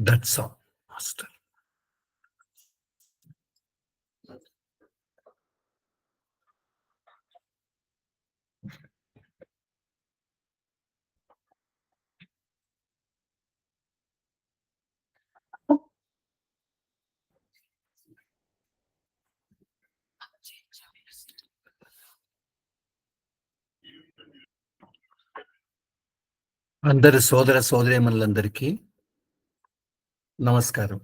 That's all master. అందరు సోదర సోదరీమణులందరికీ నమస్కారం.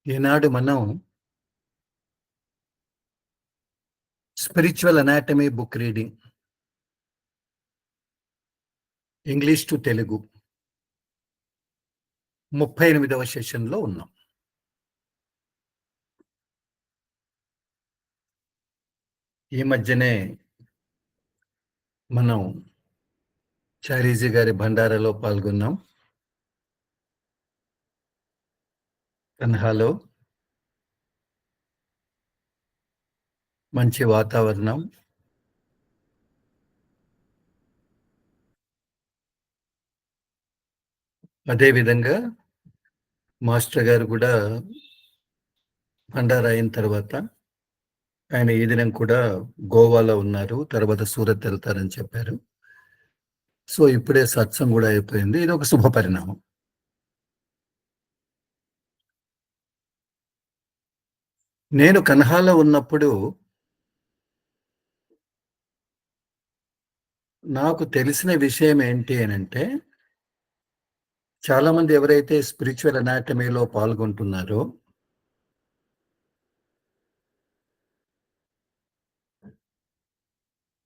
ఈనాడు మనం spiritual anatomy book reading English to Telugu 38వ సెషన్లో ఉన్నాం. ఈ మధ్యనే మనం చారీజీ గారి భండారాలో పాల్గొన్నాం. కన్హాలో మంచి వాతావరణం, అదేవిధంగా మాస్టర్ గారు కూడా భండారా అయిన తర్వాత ఆయన ఈ దినం కూడా గోవాలో ఉన్నారు, తర్వాత సూరత్ వెళ్తారని చెప్పారు. సో ఇప్పుడే సత్సంగం కూడా అయిపోయింది. ఇది ఒక శుభ పరిణామం. నేను కన్హాలో ఉన్నప్పుడు నాకు తెలిసిన విషయం ఏంటి అనంటే, చాలా మంది ఎవరైతే స్పిరిచువల్ అనాటమీలో పాల్గొంటున్నారో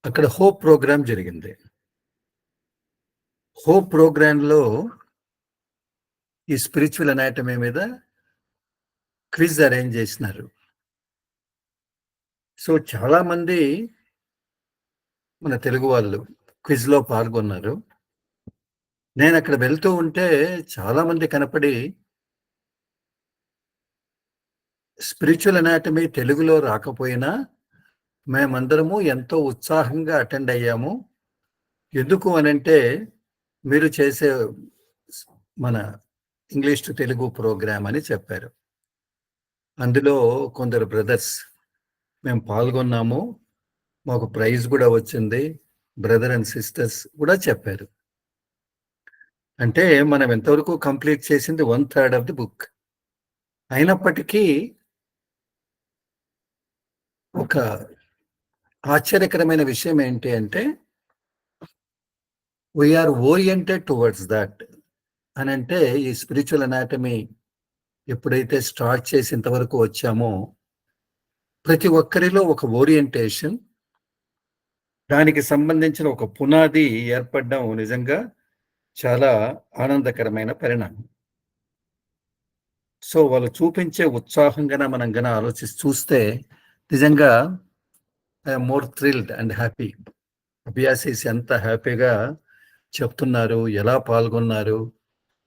అక్కడ హోప్ ప్రోగ్రామ్ జరిగింది. హోప్ ప్రోగ్రాంలో ఈ స్పిరిచువల్ అనాటమీ మీద క్విజ్ అరేంజ్ చేసినారు. సో చాలా మంది మన తెలుగు వాళ్ళు క్విజ్లో పాల్గొన్నారు. నేను అక్కడ వెళ్తూ ఉంటే చాలా మంది కనపడి స్పిరిచువల్ అనాటమీ తెలుగులో రాకపోయినా మేమందరము ఎంతో ఉత్సాహంగా అటెండ్ అయ్యాము. ఎందుకు అనంటే మీరు చేసే మన ఇంగ్లీష్ టు తెలుగు ప్రోగ్రామ్ అని చెప్పారు. అందులో కొందరు బ్రదర్స్ మేము పాల్గొన్నాము, మాకు ప్రైజ్ కూడా వచ్చింది, బ్రదర్ అండ్ సిస్టర్స్ కూడా చెప్పారు. అంటే మనం ఎంతవరకు కంప్లీట్ చేసింది 1/3 ఆఫ్ ది బుక్. అయినప్పటికీ ఒక ఆశ్చర్యకరమైన విషయం ఏంటి అంటే, వీఆర్ ఓరియంటెడ్ టువర్డ్స్ దట్ అని. అంటే ఈ స్పిరిచువల్ అనాటమీ ఎప్పుడైతే స్టార్ట్ చేసి ఇంతవరకు వచ్చామో ప్రతి ఒక్కరిలో ఒక ఓరియంటేషన్, దానికి సంబంధించిన ఒక పునాది ఏర్పడడం నిజంగా చాలా ఆనందకరమైన పరిణామం. సో వాళ్ళు చూపించే ఉత్సాహంగా మనం ఆలోచిస్తూ చూస్తే నిజంగా I'm more thrilled and happy. అభ్యాసీస్ ఎంత హ్యాపీగా చెప్తున్నారు, ఎలా పాల్గొన్నారు.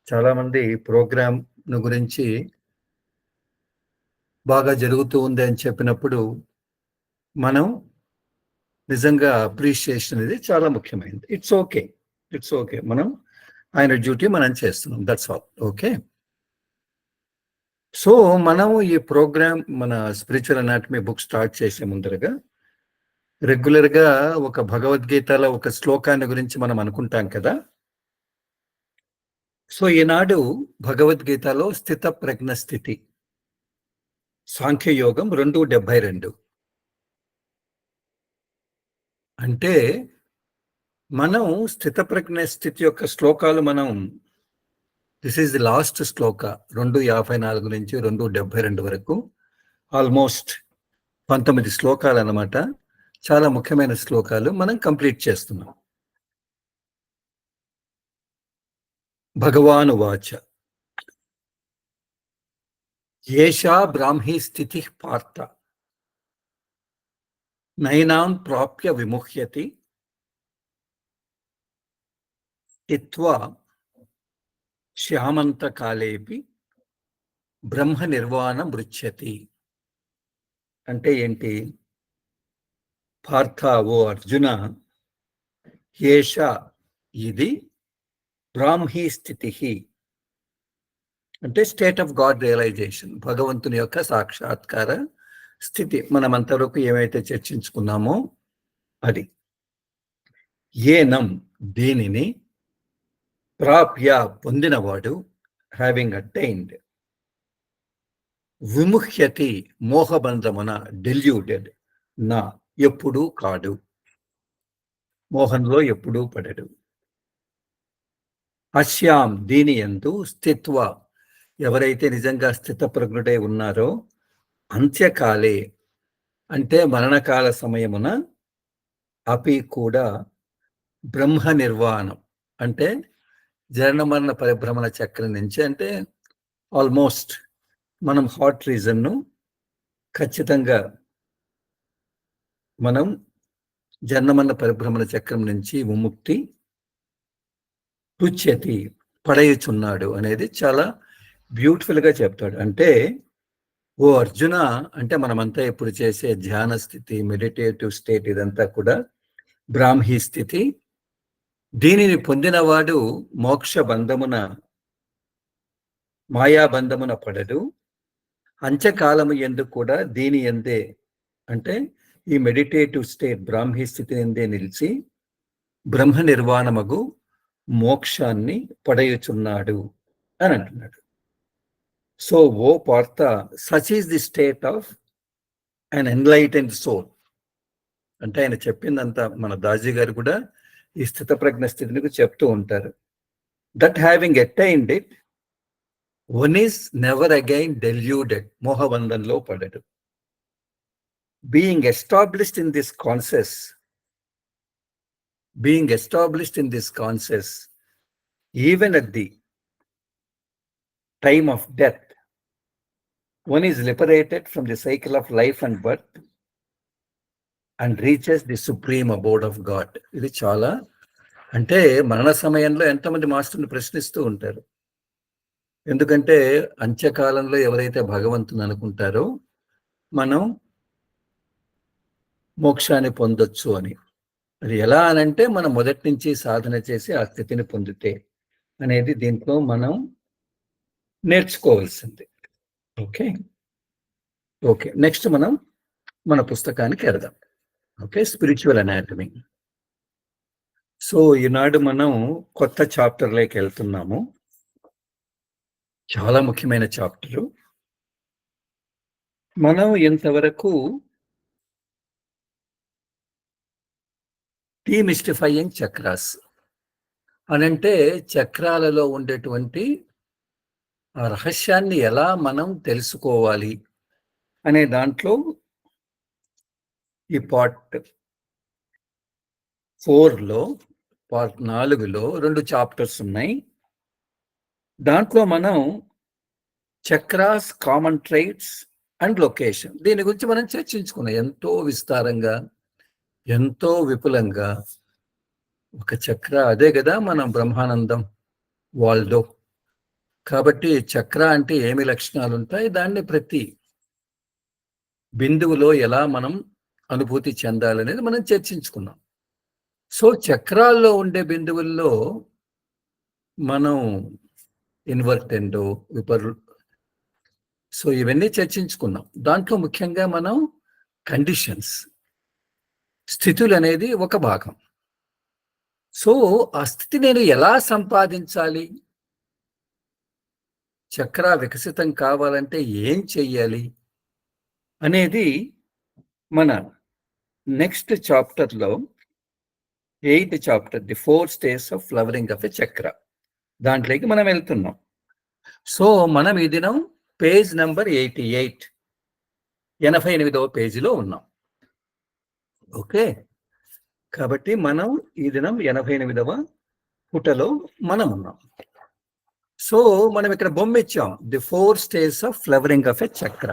చాలామంది ప్రోగ్రామ్ గురించి బాగా జరుగుతూ ఉంది అని చెప్పినప్పుడు మనం నిజంగా అప్రిషియేషన్ అనేది చాలా ముఖ్యమైనది. ఇట్స్ ఓకే, మనం ఆయన డ్యూటీ మనం చేస్తున్నాం, దట్స్ ఆల్. ఓకే, సో మనం ఈ ప్రోగ్రామ్ మన స్పిరిచువల్ అనాటమీ బుక్ స్టార్ట్ చేసే ముందరగా రెగ్యులర్గా ఒక భగవద్గీతలో ఒక శ్లోకాన్ని గురించి మనం అనుకుంటాం కదా. సో ఈనాడు భగవద్గీతలో స్థిత ప్రజ్ఞ స్థితి సాంఖ్యయోగం 2:72. అంటే మనం స్థిత ప్రజ్ఞ స్థితి యొక్క శ్లోకాలు మనం దిస్ ఈజ్ ది లాస్ట్ శ్లోక 2:54 నుంచి 2:72 వరకు ఆల్మోస్ట్ 19 శ్లోకాలు అన్నమాట. చాలా ముఖ్యమైన శ్లోకాలు మనం కంప్లీట్ చేస్తున్నాం. భగవాను వాచ ఏషా బ్రాహ్మీ స్థితి పార్థ నైనాం ప్రాప్య విముహ్యతి ఇత్వా శ్యామంత కాలేపి బ్రహ్మ నిర్వాణ మృచ్యతి. అంటే ఏంటి? పార్థ, ఓ అర్జున, ఏష ఇది బ్రాహ్మీ స్థితి అంటే స్టేట్ ఆఫ్ గాడ్ రియలైజేషన్, భగవంతుని యొక్క సాక్షాత్కార స్థితి. మనం అంతవరకు ఏమైతే చర్చించుకున్నామో అది. ఏనం దీనిని, ప్రాప్య పొందినవాడు, హ్యావింగ్ అటైన్డ్, విముహ్యతి మోహబంధమున, డెల్యూటెడ్, నా ఎప్పుడూ కాడు, మోహంలో ఎప్పుడూ పడడు. అశ్యాం దీని యందు స్థిత్వ, ఎవరైతే నిజంగా స్థితప్రజ్ఞుడై ఉన్నారో, అంత్యకాలే అంటే మరణకాల సమయమున, అపి కూడా బ్రహ్మ నిర్వాణం అంటే జనన మరణ పరిభ్రమణ చక్రం నుంచి, అంటే ఆల్మోస్ట్ మనం హాట్ రీజన్ను ఖచ్చితంగా మనం జనన పరిభ్రమణ చక్రం నుంచి విముక్తి, తుచ్యతి పడయుచున్నాడు అనేది చాలా బ్యూటిఫుల్ గా చెప్తాడు. అంటే ఓ అర్జున, అంటే మనమంతా ఇప్పుడు చేసే ధ్యాన స్థితి, మెడిటేటివ్ స్టేట్, ఇదంతా కూడా బ్రాహ్మీ స్థితి. దీనిని పొందినవాడు మోక్ష బంధమున, మాయాబంధమున పడడు. అంత్యకాలము యందు కూడా దీని ఎందే, అంటే ఈ మెడిటేటివ్ స్టేట్ బ్రాహ్మీ స్థితి ఎందే నిలిచి బ్రహ్మ నిర్వాణమగు మోక్షాన్ని పడయుచున్నాడు అని అంటున్నాడు. So O Partha, such is the state of unenlightened soul. అంటే ఆయన చెప్పిందంతా మన దాజీ గారు కూడా ఈ స్థిత ప్రజ్ఞ స్థితిని చెప్తూ ఉంటారు. That having attained it, one is never again deluded, మోహబంధంలో పడడు. Being established in this conscious, being established in this conscious, even at the time of death, one is liberated from the cycle of life and birth and reaches the supreme abode of God. ఇది చాలా, అంటే మరణ సమయంలో ఎంతమంది మాస్టర్ని ప్రశ్నిస్తూ ఉంటారు. ఎందుకంటే అంత్యకాలంలో ఎవరైతే భగవంతుని అనుకుంటారో మనం మోక్షాన్ని పొందొచ్చు అని. అది ఎలా అనంటే మనం మొదటి నుంచి సాధన చేసి ఆ స్థితిని పొందితే అనేది దీంట్లో మనం నేర్చుకోవాల్సింది. ఓకే ఓకే నెక్స్ట్ మనం మన పుస్తకానికి వెళ్దాం. Okay, spiritual anatomy. సో ఈనాడు మనం కొత్త చాప్టర్లోకి వెళ్తున్నాము. చాలా ముఖ్యమైన చాప్టరు. మనం ఇంతవరకు డీమిస్టిఫైయింగ్ చక్రాస్ అనంటే చక్రాలలో ఉండేటువంటి ఆ రహస్యాన్ని ఎలా మనం తెలుసుకోవాలి అనే దాంట్లో ఈ పార్ట్ 4లో, పార్ట్ 4లో 2 చాప్టర్స్ ఉన్నాయి. దాంట్లో మనం చక్రాస్, కామన్ ట్రైట్స్ అండ్ లొకేషన్, దీని గురించి మనం చర్చించుకున్నాం ఎంతో విస్తారంగా, ఎంతో విపులంగా. ఒక చక్ర అదే కదా మనం బ్రహ్మానందం వాల్డో. కాబట్టి చక్ర అంటే ఏమి లక్షణాలు ఉంటాయి, దాన్ని ప్రతి బిందువులో ఎలా మనం అనుభూతి చెందాలనేది మనం చర్చించుకున్నాం. సో చక్రాల్లో ఉండే బిందువుల్లో మనం ఇన్వర్టెండో, సో ఇవన్నీ చర్చించుకున్నాం. దాంట్లో ముఖ్యంగా మనం కండిషన్స్, స్థితులు అనేది ఒక భాగం. సో ఆ స్థితి నేను ఎలా సంపాదించాలి, చక్ర వికసితం కావాలంటే ఏం చెయ్యాలి అనేది మన నెక్స్ట్ చాప్టర్లో 8th chapter, the 4 stages of flowering of a చక్ర, దాంట్లోకి మనం వెళ్తున్నాం. సో మనం ఈ దినం పేజ్ నెంబర్ 88, 88వ పేజీలో ఉన్నాం. ఓకే, కాబట్టి మనం ఈ దినం 88వ పుటలో మనం ఉన్నాం. సో మనం ఇక్కడ బొమ్మ ఇచ్చాం, the 4 stages of flowering of a chakra.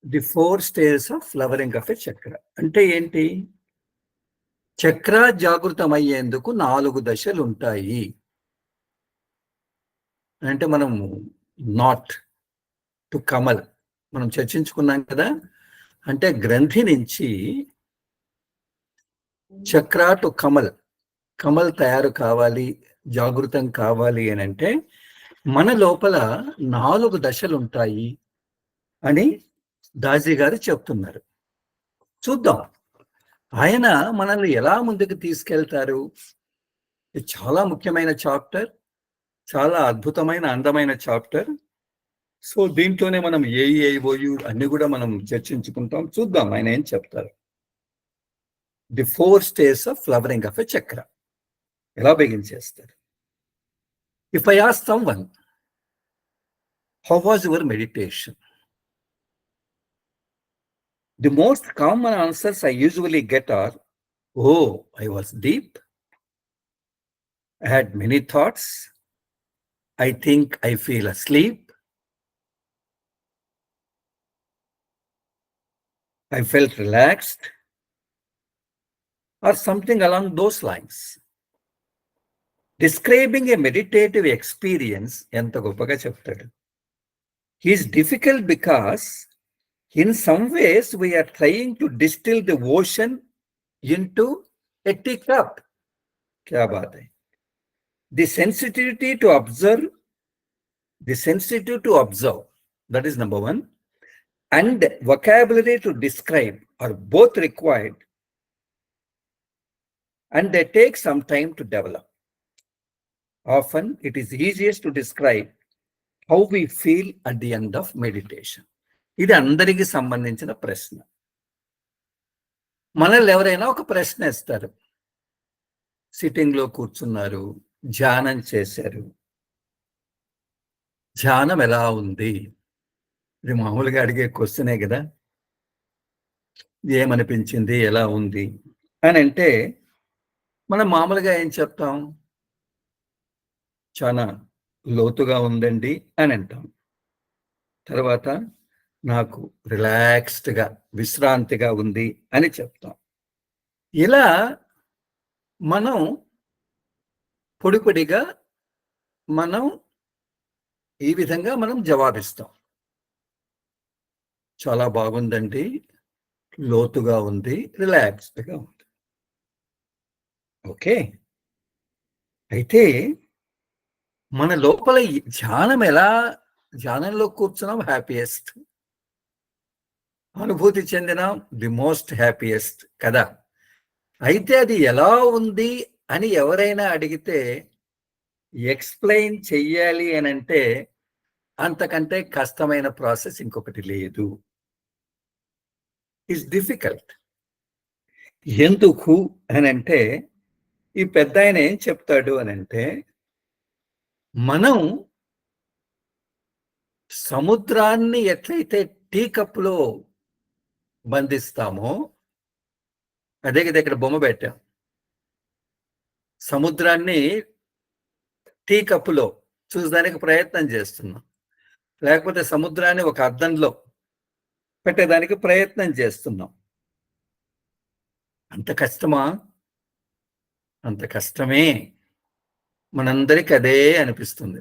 The 4 stages of flowering of a chakra అంటే ఏంటి? చక్ర జాగృతం అయ్యేందుకు 4 దశలు ఉంటాయి. అంటే మనం నాట్ టు కమల్ మనం చర్చించుకున్నాం కదా. అంటే గ్రంథి నుంచి చక్ర టు కమల్. కమల్ తయారు కావాలి, జాగృతం కావాలి అనంటే మన లోపల 4 దశలుంటాయి అని దాజీ గారు చెప్తున్నారు. చూద్దాం. ఆయన మనల్ని ఎలా ముందుకు తీసుకెళ్తారు? ఇది చాలా ముఖ్యమైన చాప్టర్. చాలా అద్భుతమైన, అందమైన చాప్టర్. సో, దీంట్లోనే మనం ఏఈఐఓయు అన్ని కూడా మనం చర్చించుకుంటాం. చూద్దాం ఆయన ఏం చెప్తారు. The 4 stages of flowering of a chakra. ఎలా బిగించేస్తారు? If I ask someone, how was your meditation? The most common answers I usually get are, oh, I was deep. I had many thoughts. I think I feel asleep. I felt relaxed. Or something along those lines. Describing a meditative experience ఎంత గొప్పగా చెప్తాడు. Is difficult because in some ways we are trying to distill the ocean into a teacup. क्या बात है. The sensitivity to observe, that is number one, and vocabulary to describe are both required, and they take some time to develop. Often it is easiest to describe how we feel at the end of meditation. ఇది అందరికీ సంబంధించిన ప్రశ్న. మనల్ని ఎవరైనా ఒక ప్రశ్న ఇస్తారు. సిట్టింగ్లో కూర్చున్నారు, ధ్యానం చేశారు. ధ్యానం ఎలా ఉంది? ఇది మామూలుగా అడిగే క్వశ్చనే కదా. ఏమనిపించింది, ఎలా ఉంది అని అంటే మనం మామూలుగా ఏం చెప్తాం? చాలా లోతుగా ఉందండి అని అంటాం. తర్వాత నాకు రిలాక్స్డ్గా, విశ్రాంతిగా ఉంది అని చెప్తాం. ఇలా మనం పొడి పొడిగా మనం ఈ విధంగా మనం జవాబిస్తాం. చాలా బాగుందండి, లోతుగా ఉంది, రిలాక్స్డ్గా ఉంది. ఓకే. అయితే మన లోపల ధ్యానంలో కూర్చున్నాం హ్యాపీయెస్ట్, అనుభూతి చెందినాం ది మోస్ట్ హ్యాపీయెస్ట్ కదా. అయితే అది ఎలా ఉంది అని ఎవరైనా అడిగితే ఎక్స్ప్లెయిన్ చెయ్యాలి అని అంటే అంతకంటే కష్టమైన ప్రాసెస్ ఇంకొకటి లేదు. It's difficult. ఎందుకు అని అంటే ఈ పెద్ద ఆయన ఏం చెప్తాడు అని అంటే, మనం సముద్రాన్ని ఎట్లయితే టీ కప్లో బంధిస్తామో, అదే కదా ఇక్కడ బొమ్మ పెట్టాం. సముద్రాన్ని టీ కప్పులో చూసడానికి ప్రయత్నం చేస్తున్నాం, లేకపోతే సముద్రాన్ని ఒక అద్దంలో పెట్టేదానికి ప్రయత్నం చేస్తున్నాం. అంత కష్టమా? అంత కష్టమే. మనందరికీ అదే అనిపిస్తుంది.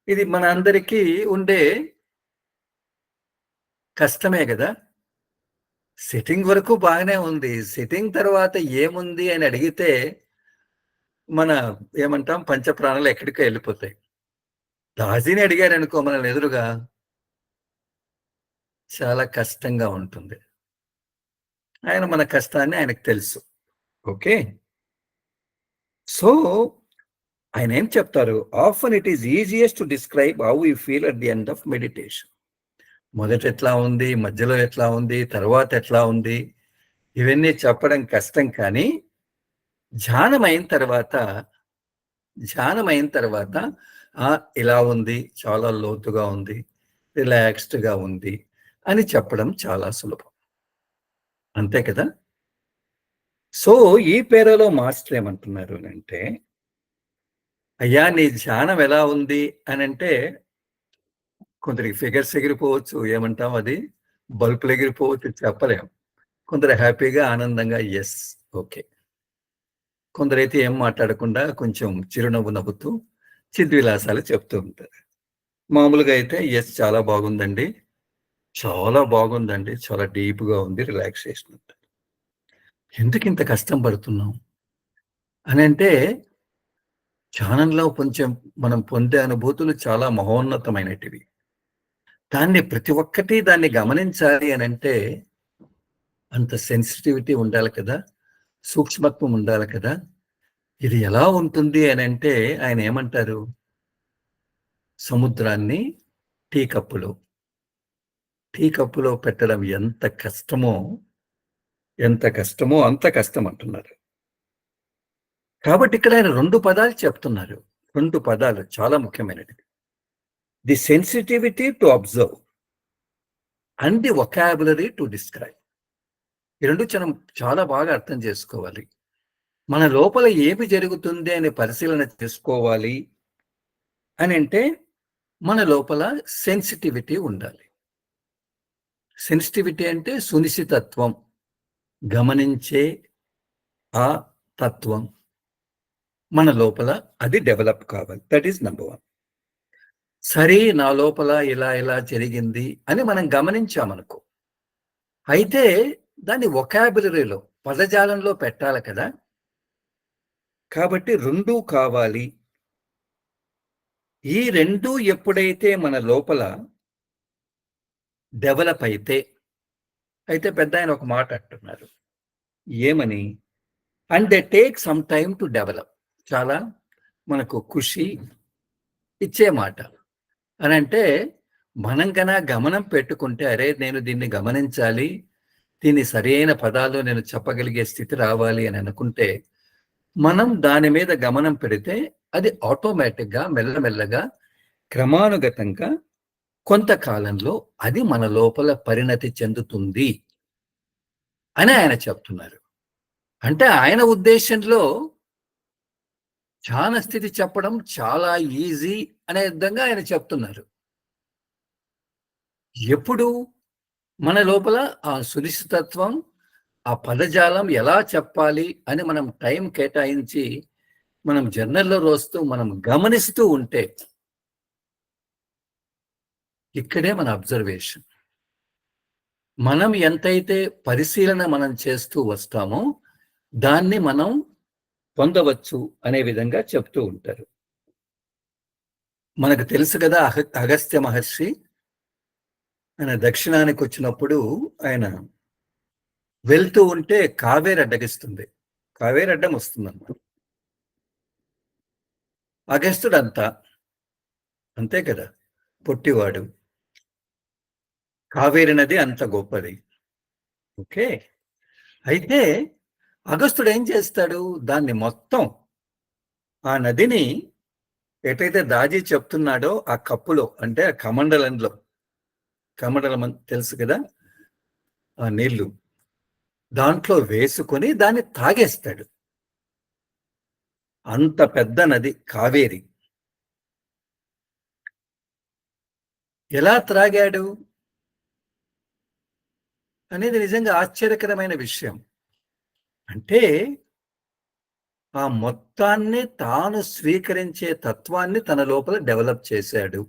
ఇది మన అందరికీ ఉండే కష్టమే కదా. సిట్టింగ్ వరకు బాగానే ఉంది. సిట్టింగ్ తర్వాత ఏముంది అని అడిగితే మన ఏమంటాం, పంచప్రాణాలు ఎక్కడికో వెళ్ళిపోతాయి. దాజీని అడిగారు అనుకో మనల్ని ఎదురుగా, చాలా కష్టంగా ఉంటుంది. ఆయన మన కష్టాన్ని ఆయనకు తెలుసు. ఓకే. సో ఆయన ఏం చెప్తారు? Often it is easiest to describe how you feel at the end of meditation. మొదట ఎట్లా ఉంది, మధ్యలో ఎట్లా ఉంది, తర్వాత ఎట్లా ఉంది, ఇవన్నీ చెప్పడం కష్టం. కానీ ధ్యానం అయిన తర్వాత ఇలా ఉంది, చాలా లోతుగా ఉంది, రిలాక్స్డ్గా ఉంది అని చెప్పడం చాలా సులభం. అంతే కదా. సో ఈ పేరులో మాస్టర్ ఏమంటున్నారు అంటే, అయ్యా నీ ధ్యానం ఎలా ఉంది అని అంటే కొందరికి ఫిగర్స్ ఎగిరిపోవచ్చు, ఏమంటాం అది బల్బులు ఎగిరిపోవచ్చు, చెప్పలేం. కొందరు హ్యాపీగా, ఆనందంగా ఎస్ ఓకే. కొందరైతే ఏం మాట్లాడకుండా కొంచెం చిరునవ్వు నవ్వుతూ చిద్విలాసాలు చెప్తూ ఉంటారు. మామూలుగా అయితే ఎస్ చాలా బాగుందండి, చాలా బాగుందండి. చాలా డీప్‌గా ఉంది. రిలాక్సేషన్ ఉంటుంది. ఎందుకింత కష్టం పడుతున్నాం? అనంటే ధ్యానంలో కొంచెం మనం పొందే అనుభూతులు చాలా మహోన్నతమైనటివి. ప్రతి ఒక్కటి గమనించాలి అనంటే అంత సెన్సిటివిటీ ఉండాలి కదా! సూక్ష్మత్వం ఉండాలి కదా! ఇది ఎలా ఉంటుంది అనంటే ఆయనేమంటారు? సముద్రాన్ని టీ కప్పులో, టీ కప్పులో పెట్టడం ఎంత కష్టమో అంత కష్టం అంటున్నారు. కాబట్టి ఇక్కడ ఆయన 2 పదాలు చెప్తున్నారు. 2 పదాలు చాలా ముఖ్యమైనవి. The sensitivity to observe and the vocabulary to describe. ఈ 2 చాలా బాగా అర్థం చేసుకోవాలి. మన లోపల ఏమి జరుగుతుంది అని పరిశీలన చేసుకోవాలి అనంటే మన లోపల సెన్సిటివిటీ ఉండాలి. సెన్సిటివిటీ అంటే సునిశితత్వం, గమనించే ఆ తత్వం మన లోపల అది డెవలప్ కావాలి. That is number 1. సరే నా లోపల ఇలా జరిగింది అని మనం గమనించామనుకో. అయితే దాన్ని వొకాబులరీలో, పదజాలంలో పెట్టాలి కదా! కాబట్టి 2 కావాలి. ఈ 2 ఎప్పుడైతే మన లోపల డెవలప్ అయితే పెద్దాయన ఒక మాట అంటున్నారు. ఏమని? And they take some time to develop. చాలా మనకు ఖుషి ఇచ్చే మాట. అనంటే మనం గమనం పెట్టుకుంటే, అరే! నేను దీన్ని గమనించాలి. దీన్ని సరైన పదాల్లో నేను చెప్పగలిగే స్థితి రావాలి అని అనుకుంటే, మనం దాని మీద గమనం పెడితే అది ఆటోమేటిక్‌గా మెల్లమెల్లగా క్రమానుగతంగా కొంతకాలంలో అది మన లోపల పరిణతి చెందుతుంది అని ఆయన చెప్తున్నారు. అంటే ఆయన ఉద్దేశంలో ధ్యాన స్థితి చెప్పడం చాలా ఈజీ అనే విధంగా ఆయన చెప్తున్నారు. ఎప్పుడు మన లోపల ఆ సునిశ్చితత్వం, ఆ పదజాలం ఎలా చెప్పాలి అని మనం టైం కేటాయించి, మనం జర్నల్‌లో రోస్తూ మనం గమనిస్తూ ఉంటే ఇక్కడే మన అబ్జర్వేషన్. మనం ఎంతైతే పరిశీలన మనం చేస్తూ వస్తామో, దాన్ని మనం పొందవచ్చు అనే విధంగా చెప్తూ ఉంటారు. మనకు తెలుసు కదా! అగస్త్య మహర్షి ఆయన దక్షిణానికొచ్చినప్పుడు ఆయన వెళ్తూ ఉంటే కావేరి అడ్డగిస్తుంది. కావేరి అడ్డం వస్తుందన్నమాట. అగస్త్యుడంతా అంతే కదా! పొట్టివాడు. కావేరి నది అంత గొప్పది. ఓకే. అయితే అగస్త్యుడు ఏం చేస్తాడు? దాన్ని మొత్తం ఆ నదిని ఎటైతే దాజి చెప్తున్నాడో ఆ కప్పులో అంటే ఆ కమండలంలో కమండలం తెలుసు కదా! ఆ నీళ్లు దాంట్లో వేసుకొని దాన్ని తాగేస్తాడు. అంత పెద్ద నది కావేరి. ఎలా త్రాగాడు? అనేది నిజంగా ఆశ్చర్యకరమైన విషయం. అంటే ఆ మొత్తాన్ని తాను స్వీకరించే తత్వాన్ని తన లోపల డెవలప్ చేశాడు.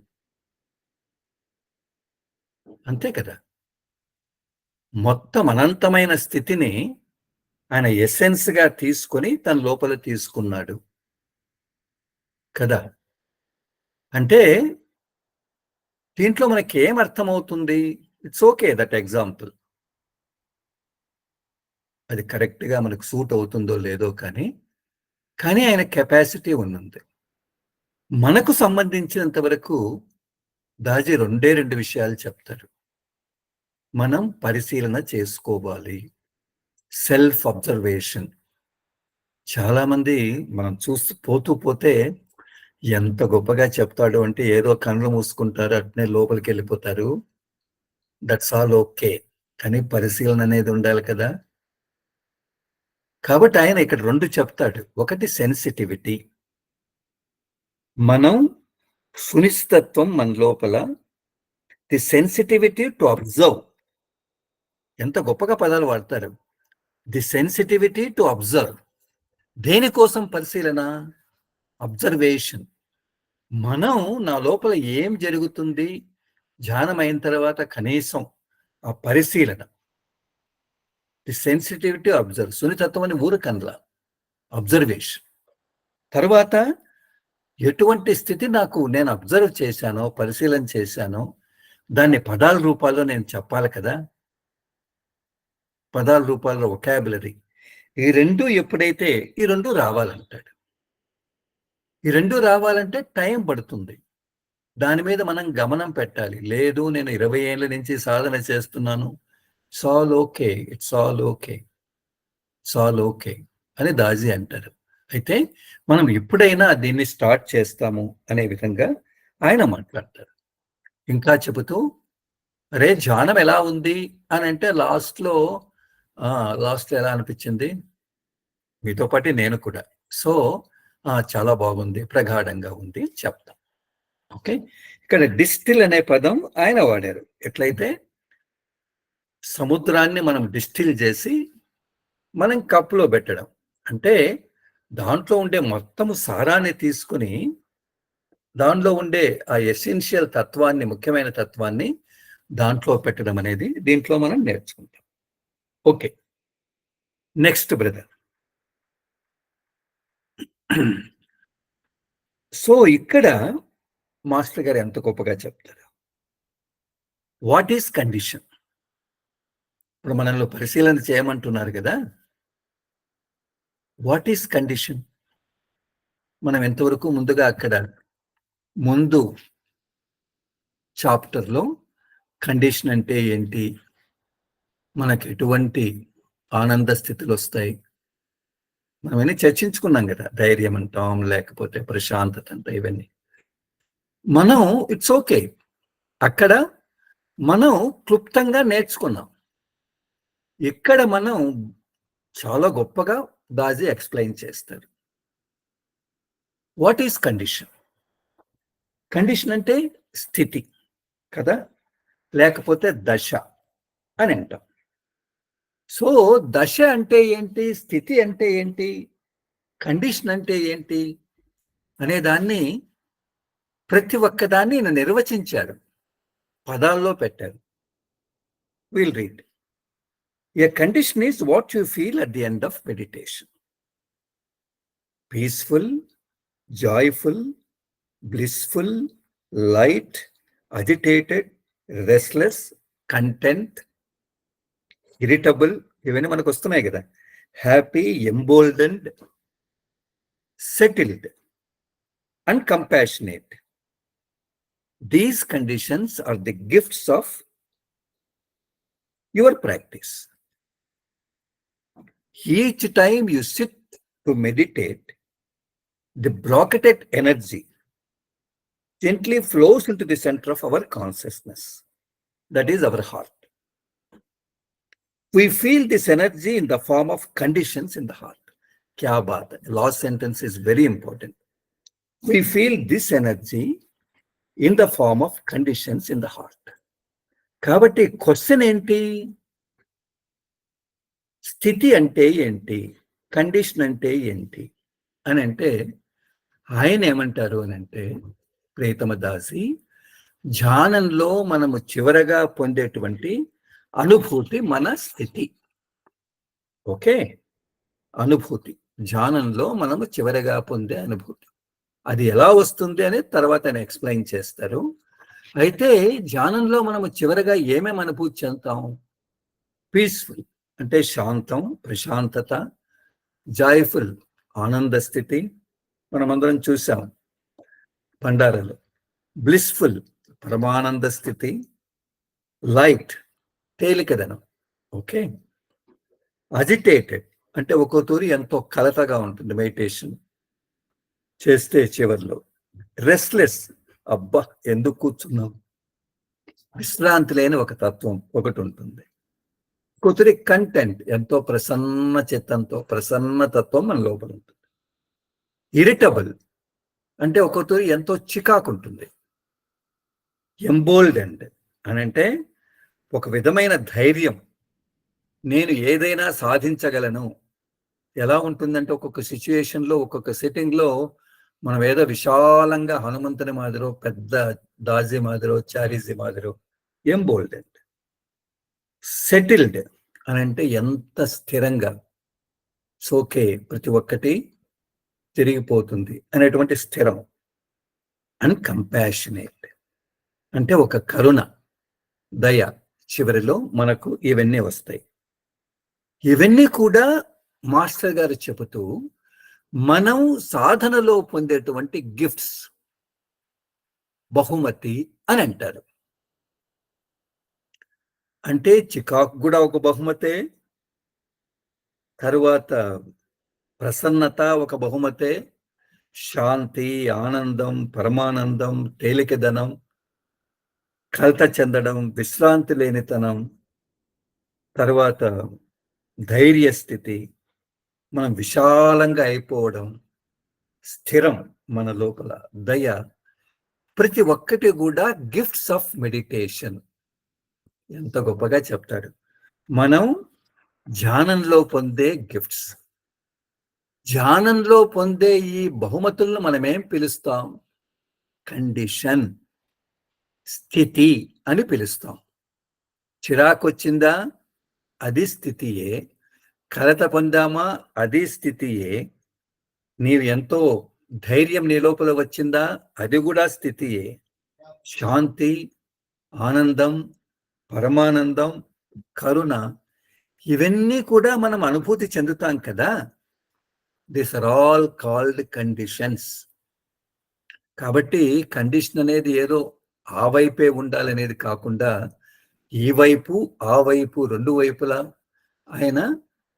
అంతే కదా! మొత్తం అనంతమైన స్థితిని ఆయన ఎసెన్స్‌గా తీసుకొని తన లోపల తీసుకున్నాడు. కదా! అంటే దీంట్లో మనకేం అర్థమవుతుంది? It's okay that example. అది కరెక్ట్‌గా మనకు సూట్ అవుతుందో లేదో కానీ ఆయన కెపాసిటీ ఉన్నుంది. మనకు సంబంధించినంత వరకు దాజి 2 విషయాలు చెప్తారు. మనం పరిశీలన చేసుకోవాలి. Self observation. చాలామంది మనం పోతూ పోతే ఎంత గొప్పగా చెప్తాడు అంటే ఏదో కళ్ళు మూసుకుంటారు. అట్నే లోపలికెళ్ళిపోతారు. That's all okay. కానీ పరిశీలన అనేది ఉండాలి కదా! కాబట్టి ఆయన ఇక్కడ 2 చెప్తాడు. ఒకటి సెన్సిటివిటీ. మనం సునిశ్చితత్వం మన లోపల ది సెన్సిటివిటీ టు అబ్జర్వ్. ఎంత గొప్పగా పదాలు వాడతారు. The sensitivity to observe. దేనికోసం పరిశీలన? అబ్జర్వేషన్. మనం నా లోపల ఏం జరుగుతుంది? ధ్యానం అయిన తర్వాత కనీసం ఆ పరిశీలన, ది సెన్సిటివిటీ అబ్జర్వ్, సున్నితత్వం అని ఊరకనలా, అబ్జర్వేషన్. తర్వాత ఎటువంటి స్థితి నాకు నేను అబ్జర్వ్ చేశానో, పరిశీలన చేశానో, దాన్ని పదాల రూపాల్లో నేను చెప్పాలి కదా. పదాల రూపాల్లో వొకాబులరీ. ఈ రెండు ఎప్పుడైతే ఈ రెండు రావాలంటాడు. ఈ రెండు రావాలంటే టైం పడుతుంది. దాని మీద మనం గమనం పెట్టాలి. లేదు నేను 20 ఏళ్ల నుంచి సాధన చేస్తున్నాను, it's all okay, it's all okay, it's all okay అని దాజీ అంటారు. అయితే మనం ఎప్పుడైనా దీన్ని స్టార్ట్ చేస్తాము అనే విధంగా ఆయన మాట్లాడతారు. ఇంకా చెబుతూ, అరే ధ్యానం ఎలా ఉంది అని అంటే లాస్ట్లో ఎలా అనిపించింది మీతో పాటు నేను కూడా. సో చాలా బాగుంది, ప్రగాఢంగా ఉంది చెప్తాం. ఓకే, ఇక్కడ డిస్టిల్ అనే పదం ఆయన వాడారు. ఎట్లయితే సముద్రాన్ని మనం డిస్టిల్ చేసి మనం కప్పులో పెట్టడం అంటే, దాంట్లో ఉండే మొత్తము సారాన్ని తీసుకుని దానిలో ఉండే ఆ ఎసెన్షియల్ తత్వాన్ని, ముఖ్యమైన తత్వాన్ని దాంట్లో పెట్టడం అనేది దీంట్లో మనం నేర్చుకుంటాం. Okay, next brother. సో ఇక్కడ మాస్టర్ గారు ఎంత గొప్పగా చెప్తారు. What is condition? ఇప్పుడు మనల్ని పరిశీలన చేయమంటున్నారు కదా. What is condition? మనం ఎంతవరకు ముందుగా అక్కడ ముందు చాప్టర్లో కండిషన్ అంటే ఏంటి, మనకి ఎటువంటి ఆనంద స్థితులు వస్తాయి, మనం అన్నీ చర్చించుకున్నాం కదా. ధైర్యం అంటాం, లేకపోతే ప్రశాంతత అంటాం, ఇవన్నీ మనం ఇట్స్ ఓకే అక్కడ మనం క్లుప్తంగా నేర్చుకున్నాం. ఇక్కడ మనం చాలా గొప్పగా దాజీ ఎక్స్ప్లెయిన్ చేస్తారు. What is condition? కండిషన్ అంటే స్థితి కదా, లేకపోతే దశ అని అంటాం. సో దశ అంటే ఏంటి, స్థితి అంటే ఏంటి, కండిషన్ అంటే ఏంటి అనే దాన్ని ప్రతి ఒక్కదాన్ని నేను నిర్వచించాడు, పదాల్లో పెట్టారు. Will read. A condition is what you feel at the end of meditation. Peaceful, joyful, blissful, light, agitated, restless, content, irritable, ఇవన్నీ మనకు వస్తున్నాయి కదా. Happy, emboldened, settled and compassionate. These conditions are the gifts of your practice. Each time you sit to meditate, the bracketed energy gently flows into the center of our consciousness, that is our heart. We feel this energy in the form of conditions in the heart. Kya baat hai? Last sentence is very important. We feel this energy in the form of conditions in the heart. Kabatti question enti, sthiti ante enti, condition ante enti అని అంటే ఆయన ఏమంటారు అని అంటే, ప్రియతమ దాసి, ధ్యానంలో మనము చివరగా పొందేటువంటి అనుభూతి మన స్థితి. ఓకే, అనుభూతి ధ్యానంలో మనము చివరగా పొందే అనుభూతి. అది ఎలా వస్తుంది అనేది తర్వాత ఆయన ఎక్స్ప్లెయిన్ చేస్తారు. అయితే ధ్యానంలో మనము చివరగా ఏమేమి అనుభూతి చెందుతాం? పీస్ఫుల్ అంటే శాంతం, ప్రశాంతత. జాయ్ఫుల్ ఆనంద స్థితి, మనమందరం చూసాం పండారాలు. బ్లిస్ఫుల్ పరమానంద స్థితి. లైట్ తేలికదనం. ఓకే, అజిటేటెడ్ అంటే ఒక్కో తూరి ఎంతో కలతగా ఉంటుంది మెడిటేషన్ చేస్తే చివర్లో. రెస్ట్లెస్, అబ్బా ఎందుకు కూర్చున్నాం, విశ్రాంతి లేని ఒక తత్వం ఒకటి ఉంటుంది. కుదిరి కంటెంట్, ఎంతో ప్రసన్న చిత్తంతో, ప్రసన్న తత్వం మన లోపల ఉంటుంది. ఇరిటబుల్ అంటే ఒక్కొక్కరి ఎంతో చికాకు ఉంటుంది. ఎంబోల్డెండ్ అని అంటే ఒక విధమైన ధైర్యం, నేను ఏదైనా సాధించగలను. ఎలా ఉంటుందంటే ఒక్కొక్క సిచ్యుయేషన్లో, ఒక్కొక్క సెట్టింగ్లో మనం ఏదో విశాలంగా హనుమంతుని మాదిరో, పెద్ద దాజీ మాదిరో, చారీజీ మాదిరో ఏం బోల్డ్. సెటిల్డ్ అని అంటే ఎంత స్థిరంగా సోకే ప్రతి ఒక్కటి తిరిగిపోతుంది అనేటువంటి స్థిరం. అండ్ కంపాషనేట్ అంటే ఒక కరుణ, దయ చివరిలో మనకు ఇవన్నీ వస్తాయి. ఇవన్నీ కూడా మాస్టర్ గారు చెబుతూ మనం సాధనలో పొందేటువంటి గిఫ్ట్స్, బహుమతి అని అంటారు. అంటే చికాకు కూడా ఒక బహుమతే, తరువాత ప్రసన్నత ఒక బహుమతే, శాంతి, ఆనందం, పరమానందం, తేలికదనం, కలత చెందడం, విశ్రాంతి లేనితనం, తర్వాత ధైర్య స్థితి, మనం విశాలంగా అయిపోవడం, స్థిరం మన లోపల, దయ, ప్రతి ఒక్కటి కూడా గిఫ్ట్స్ ఆఫ్ మెడిటేషన్. ఎంత గొప్పగా చెప్తాడు. మనం ధ్యానంలో పొందే గిఫ్ట్స్, ధ్యానంలో పొందే ఈ బహుమతులను మనం ఏం పిలుస్తాం? కండిషన్, స్థితి అని పిలుస్తాం. చిరాకు వచ్చిందా? అది స్థితియే. కలత పొందామా? అది స్థితియే. నీవు ఎంతో ధైర్యం నీ లోపల వచ్చిందా? అది కూడా స్థితియే. శాంతి, ఆనందం, పరమానందం, కరుణ, ఇవన్నీ కూడా మనం అనుభూతి చెందుతాం కదా. This are all called conditions. కాబట్టి కండిషన్ అనేది ఏదో ఆ వైపే ఉండాలనేది కాకుండా ఈ వైపు ఆ వైపు రెండు వైపులా ఆయన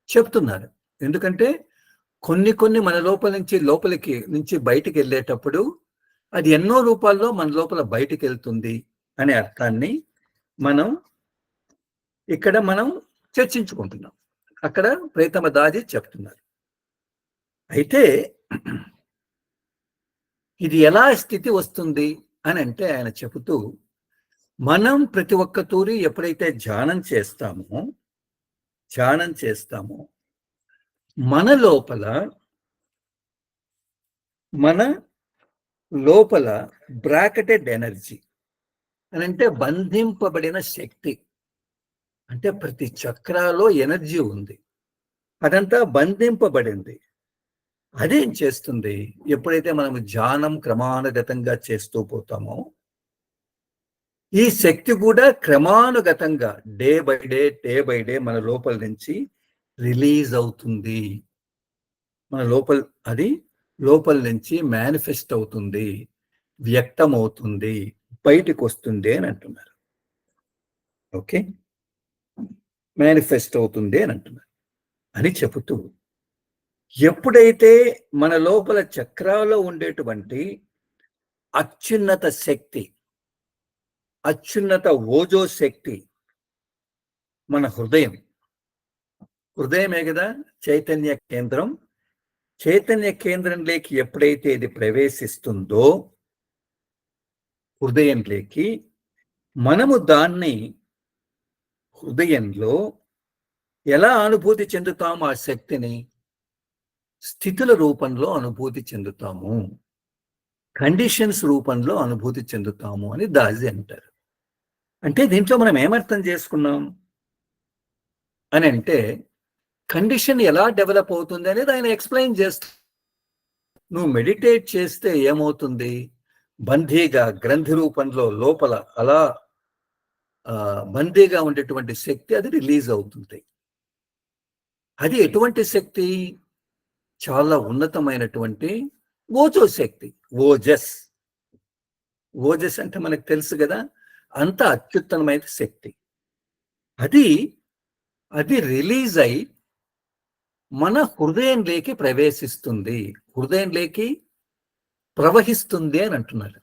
చెప్తున్నారు. ఎందుకంటే కొన్ని కొన్ని మన లోపల నుంచి లోపలికి నుంచి బయటికి వెళ్ళేటప్పుడు అది ఎన్నో రూపాల్లో మన లోపల బయటికి వెళ్తుంది అనే అర్థాన్ని ఇక్కడ మనం చర్చించుకుంటున్నాం. అక్కడ ప్రేతమ దాది చెప్తున్నారు. అయితే ఇది ఎలా స్థితి వస్తుంది అని అంటే ఆయన చెబుతూ, మనం ప్రతి ఒక్క తూరి ఎప్పుడైతే ధ్యానం చేస్తామో మన లోపల బ్రాకెటెడ్ ఎనర్జీ అని అంటే బంధింపబడిన శక్తి, అంటే ప్రతి చక్రాలో ఎనర్జీ ఉంది, అదంతా బంధింపబడింది. అదేం చేస్తుంది? ఎప్పుడైతే మనం ధ్యానం క్రమానుగతంగా చేస్తూ పోతామో ఈ శక్తి కూడా క్రమానుగతంగా డే బై డే మన లోపల నుంచి రిలీజ్ అవుతుంది. మన లోపల నుంచి మేనిఫెస్ట్ అవుతుంది, వ్యక్తం అవుతుంది, బయటికి వస్తుంది అని అంటున్నారు. ఓకే, మేనిఫెస్ట్ అవుతుంది అని అంటున్నారు. అని చెబుతూ ఎప్పుడైతే మన లోపల చక్రాల్లో ఉండేటువంటి అత్యున్నత శక్తి, అత్యున్నత ఓజో శక్తి, మన హృదయమే కదా చైతన్య కేంద్రం. చైతన్య కేంద్రంలోకి ఎప్పుడైతే ఇది ప్రవేశిస్తుందో హృదయంలోకి, మనము దాన్ని హృదయంలో ఎలా అనుభూతి చెందుతాము? ఆ శక్తిని స్థితుల రూపంలో అనుభూతి చెందుతాము, కండిషన్స్ రూపంలో అనుభూతి చెందుతాము అని దాజీ అంటారు. అంటే దీంట్లో మనం ఏమర్థం చేసుకున్నాం అని అంటే, కండిషన్ ఎలా డెవలప్ అవుతుంది అనేది ఆయన ఎక్స్ప్లెయిన్ చేస్తా. నువ్వు మెడిటేట్ చేస్తే ఏమవుతుంది? బందీగా గ్రంథి రూపంలో లోపల అలా బందీగా ఉండేటువంటి శక్తి అది రిలీజ్ అవుతుంది. అది ఎటువంటి శక్తి? చాలా ఉన్నతమైనటువంటి ఓజో శక్తి. ఓజస్ అంటే మనకు తెలుసు కదా, అంత అత్యుత్తమమైన శక్తి. అది రిలీజ్ అయి మన హృదయంలోకి ప్రవేశిస్తుంది, హృదయంలోకి ప్రవహిస్తుంది అని అంటున్నారు.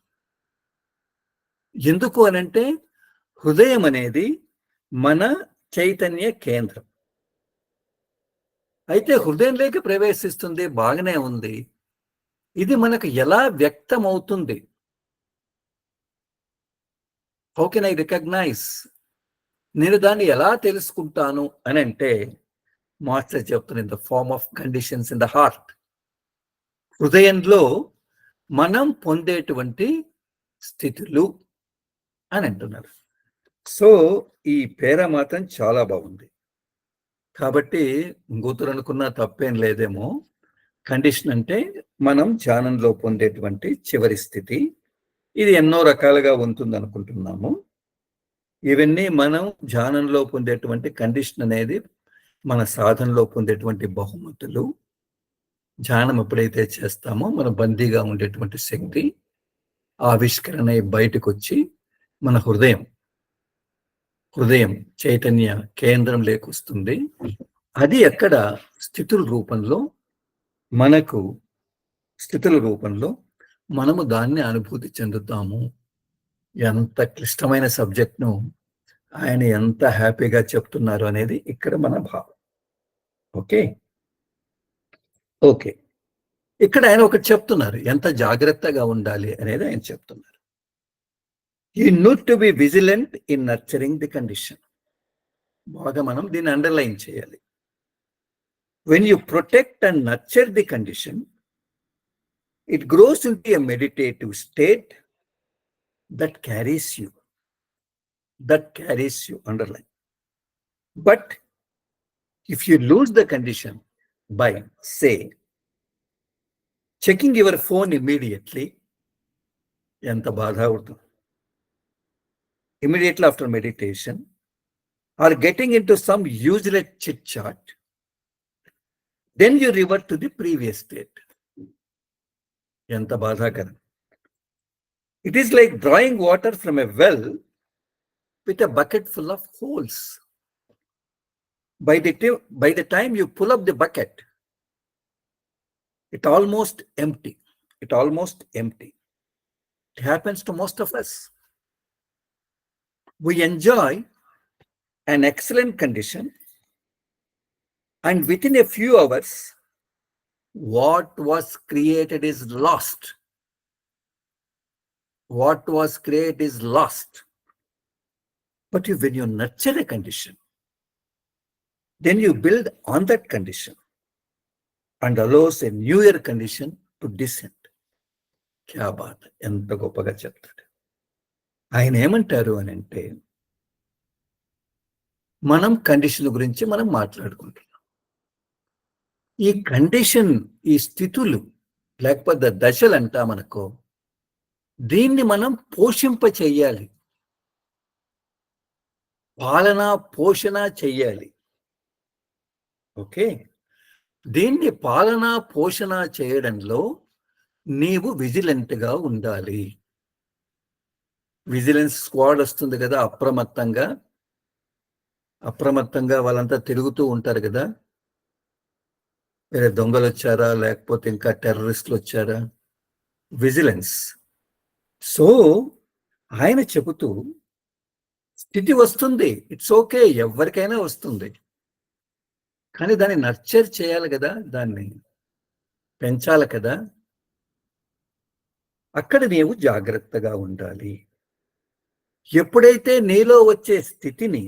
ఎందుకు అనంటే హృదయం అనేది మన చైతన్య కేంద్రం. అయితే హృదయంలోకి ప్రవేశిస్తుంది, బాగానే ఉంది. ఇది మనకు ఎలా వ్యక్తం అవుతుంది? How can I recognise? నేను దాన్ని ఎలా తెలుసుకుంటాను అని అంటే మాస్టర్ చెప్తున్న in the form of conditions in the heart. హృదయంలో మనం పొందేటువంటి స్థితులు అని అంటున్నారు. సో ఈ పేర మాత్రం చాలా బాగుంది. కాబట్టి ఇంకొకరు అనుకున్న తప్పేం లేదేమో. కండిషన్ అంటే మనం ధ్యానంలో పొందేటువంటి చివరి స్థితి. ఇది ఎన్నో రకాలుగా ఉంటుందనుకుంటున్నాము. ఇవన్నీ మనం ధ్యానంలో పొందేటువంటి కండిషన్ అనేది మన సాధనలో పొందేటువంటి బహుమతులు. ధ్యానం ఎప్పుడైతే చేస్తామో మన బందీగా ఉండేటువంటి శక్తి ఆవిష్కరణ బయటకొచ్చి మన హృదయం చైతన్య కేంద్రం లేకొస్తుంది. అది ఎక్కడ స్థితుల రూపంలో మనము దాన్ని అనుభూతి చెందుతాము. ఎంత క్లిష్టమైన సబ్జెక్ట్ను ఆయన ఎంత హ్యాపీగా చెప్తున్నారు అనేది ఇక్కడ మన భావం. ఓకే. ఇక్కడ ఆయన ఒకటి చెప్తున్నారు, ఎంత జాగ్రత్తగా ఉండాలి అనేది ఆయన చెప్తున్నారు. You need to be vigilant in nurturing the condition. బాగా మనం దీన్ని అండర్లైన్ చేయాలి. When you protect and nurture the condition, it grows into a meditative state that carries you. Underline. But if you lose the condition by, say, checking your phone immediately, immediately after meditation, or getting into some useless chit chat, then you revert to the previous state. It is like drawing water from a well with a bucket full of holes. By the time you pull up the bucket, it almost empty. It happens to most of us. We enjoy an excellent condition, and within a few hours, what was created is lost. But when you nurture a condition, then you build on that condition and allows a newer condition to descend. Kya baat, enta goppaga cheptadu. ఆయన ఏమంటారు అని అంటే, మనం condition గురించి మనం మాట్లాడుకుంటున్నాం. ఈ condition, ఈ స్థితులు లేకపోతే దశలు అంటామనుకో, దీన్ని మనం పోషింప చెయ్యాలి, పాలన పోషణ చెయ్యాలి. ఓకే, దీన్ని పాలన పోషణ చేయడంలో నీవు విజిలెంట్గా ఉండాలి. విజిలెన్స్ స్క్వాడ్ వస్తుంది కదా, అప్రమత్తంగా వాళ్ళంతా తిరుగుతూ ఉంటారు కదా. వేరే దొంగలు వచ్చారా, లేకపోతే ఇంకా టెర్రరిస్టులు వచ్చారా, విజిలెన్స్. సో ఆయన చెబుతూ, స్థితి వస్తుంది, ఇట్స్ ఓకే, ఎవరికైనా వస్తుంది, కానీ దాన్ని నర్చర్ చేయాలి కదా, దాన్ని పెంచాలి కదా. అక్కడ నీవు జాగ్రత్తగా ఉండాలి. ఎప్పుడైతే నీలో వచ్చే స్థితిని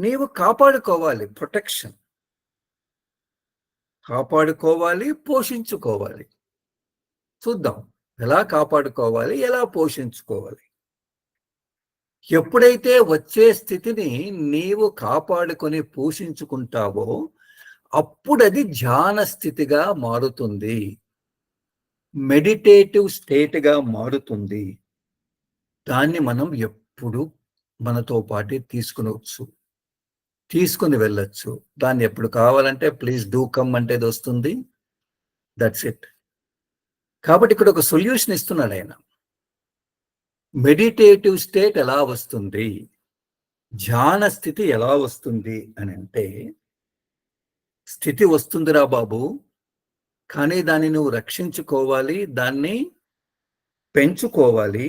నీవు కాపాడుకోవాలి, ప్రొటెక్షన్ కాపాడుకోవాలి, పోషించుకోవాలి. చూద్దాం ఎలా కాపాడుకోవాలి, ఎలా పోషించుకోవాలి. ఎప్పుడైతే వచ్చే స్థితిని నీవు కాపాడుకొని పోషించుకుంటావో అప్పుడు అది ధ్యాన స్థితిగా మారుతుంది, మెడిటేటివ్ స్టేట్గా మారుతుంది. దాన్ని మనం ఎప్పుడు మనతో పాటు తీసుకుని వెళ్ళొచ్చు. దాన్ని ఎప్పుడు కావాలంటే ప్లీజ్ డూ కమ్ అంటే అది వస్తుంది. That's it. కాబట్టి ఇక్కడ ఒక సొల్యూషన్ ఇస్తున్నాడు ఆయన. మెడిటేటివ్ స్టేట్ ఎలా వస్తుంది, ధ్యాన స్థితి ఎలా వస్తుంది అని అంటే, స్థితి వస్తుందిరా బాబు, కానీ దాన్ని నువ్వు రక్షించుకోవాలి, దాన్ని పెంచుకోవాలి,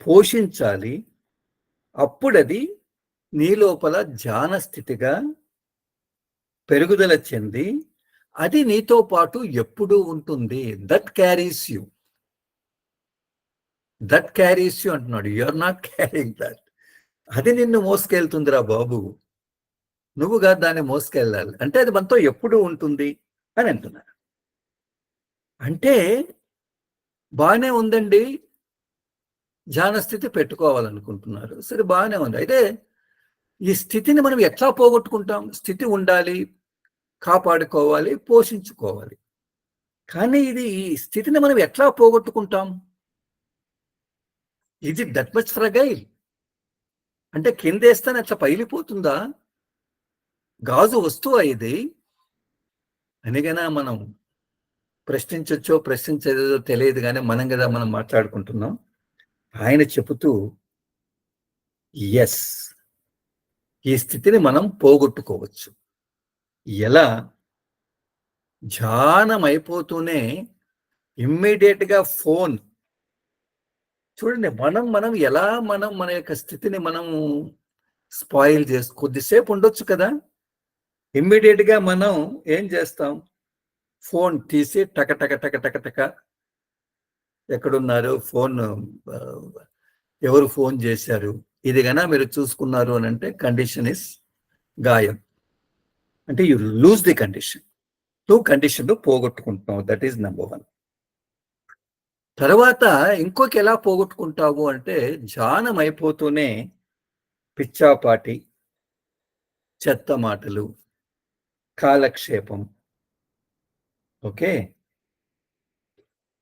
పోషించాలి. అప్పుడది నీ లోపల ధ్యాన స్థితిగా పెరుగుదల చెంది అది నీతో పాటు ఎప్పుడూ ఉంటుంది. దట్ క్యారీస్ యూ అంటున్నాడు. You are not carrying that. అది నిన్ను మోసుకెళ్తుందిరా బాబు, నువ్వుగా దాన్ని మోసుకెళ్ళాలి అంటే అది మనతో ఎప్పుడు ఉంటుంది అని అంటున్నాడు. అంటే బానే ఉందండి. ధ్యాన స్థితి పెట్టుకోవాలనుకుంటున్నారు. సరే బానే ఉంది. అయితే ఈ స్థితిని మనం ఎట్లా పోగొట్టుకుంటాం? స్థితి ఉండాలి, కాపాడుకోవాలి, పోషించుకోవాలి. కానీ ఈ స్థితిని మనం ఎట్లా పోగొట్టుకుంటాం? Is it that much fragile? అంటే కిందేస్తేనే అట్లా పగిలిపోతుందా? గాజు వస్తువా ఇది? అనగానే మనం ప్రశ్నించొచ్చో, ప్రశ్నించలేదో తెలియదు గానీ, మనం మాట్లాడుకుంటున్నాం. ఆయన చెబుతూ, యెస్. ఈ స్థితిని మనం పోగొట్టుకోవచ్చు. ఎలా? ధ్యానం అయిపోతూనే ఇమ్మీడియేట్‌గా ఫోన్ చూడండి. మనం ఎలా మన యొక్క స్థితిని మనము స్పాయిల్ కొద్దిసేపు ఉండొచ్చు కదా! ఇమ్మీడియేట్‌గా మనం ఏం చేస్తాం? ఫోన్ తీసి టక టక టక టక టక ఎక్కడున్నారు? ఆహ్, ఎవరు ఫోన్ చేశారు? ఇది గన మీరు చూసుకున్నారు అనంటే కండిషన్ ఈస్ గాయం. అంటే యూ లూజ్ ది కండిషన్. నువ్వు కండిషన్‌లో పోగొట్టుకుంటున్నావు. That is number 1. తర్వాత ఎలా పోగొట్టుకుంటావు అంటే ధ్యానం అయిపోతూనే పిచ్చాపాటి, చెత్త మాటలు, కాలక్షేపం, ఓకే.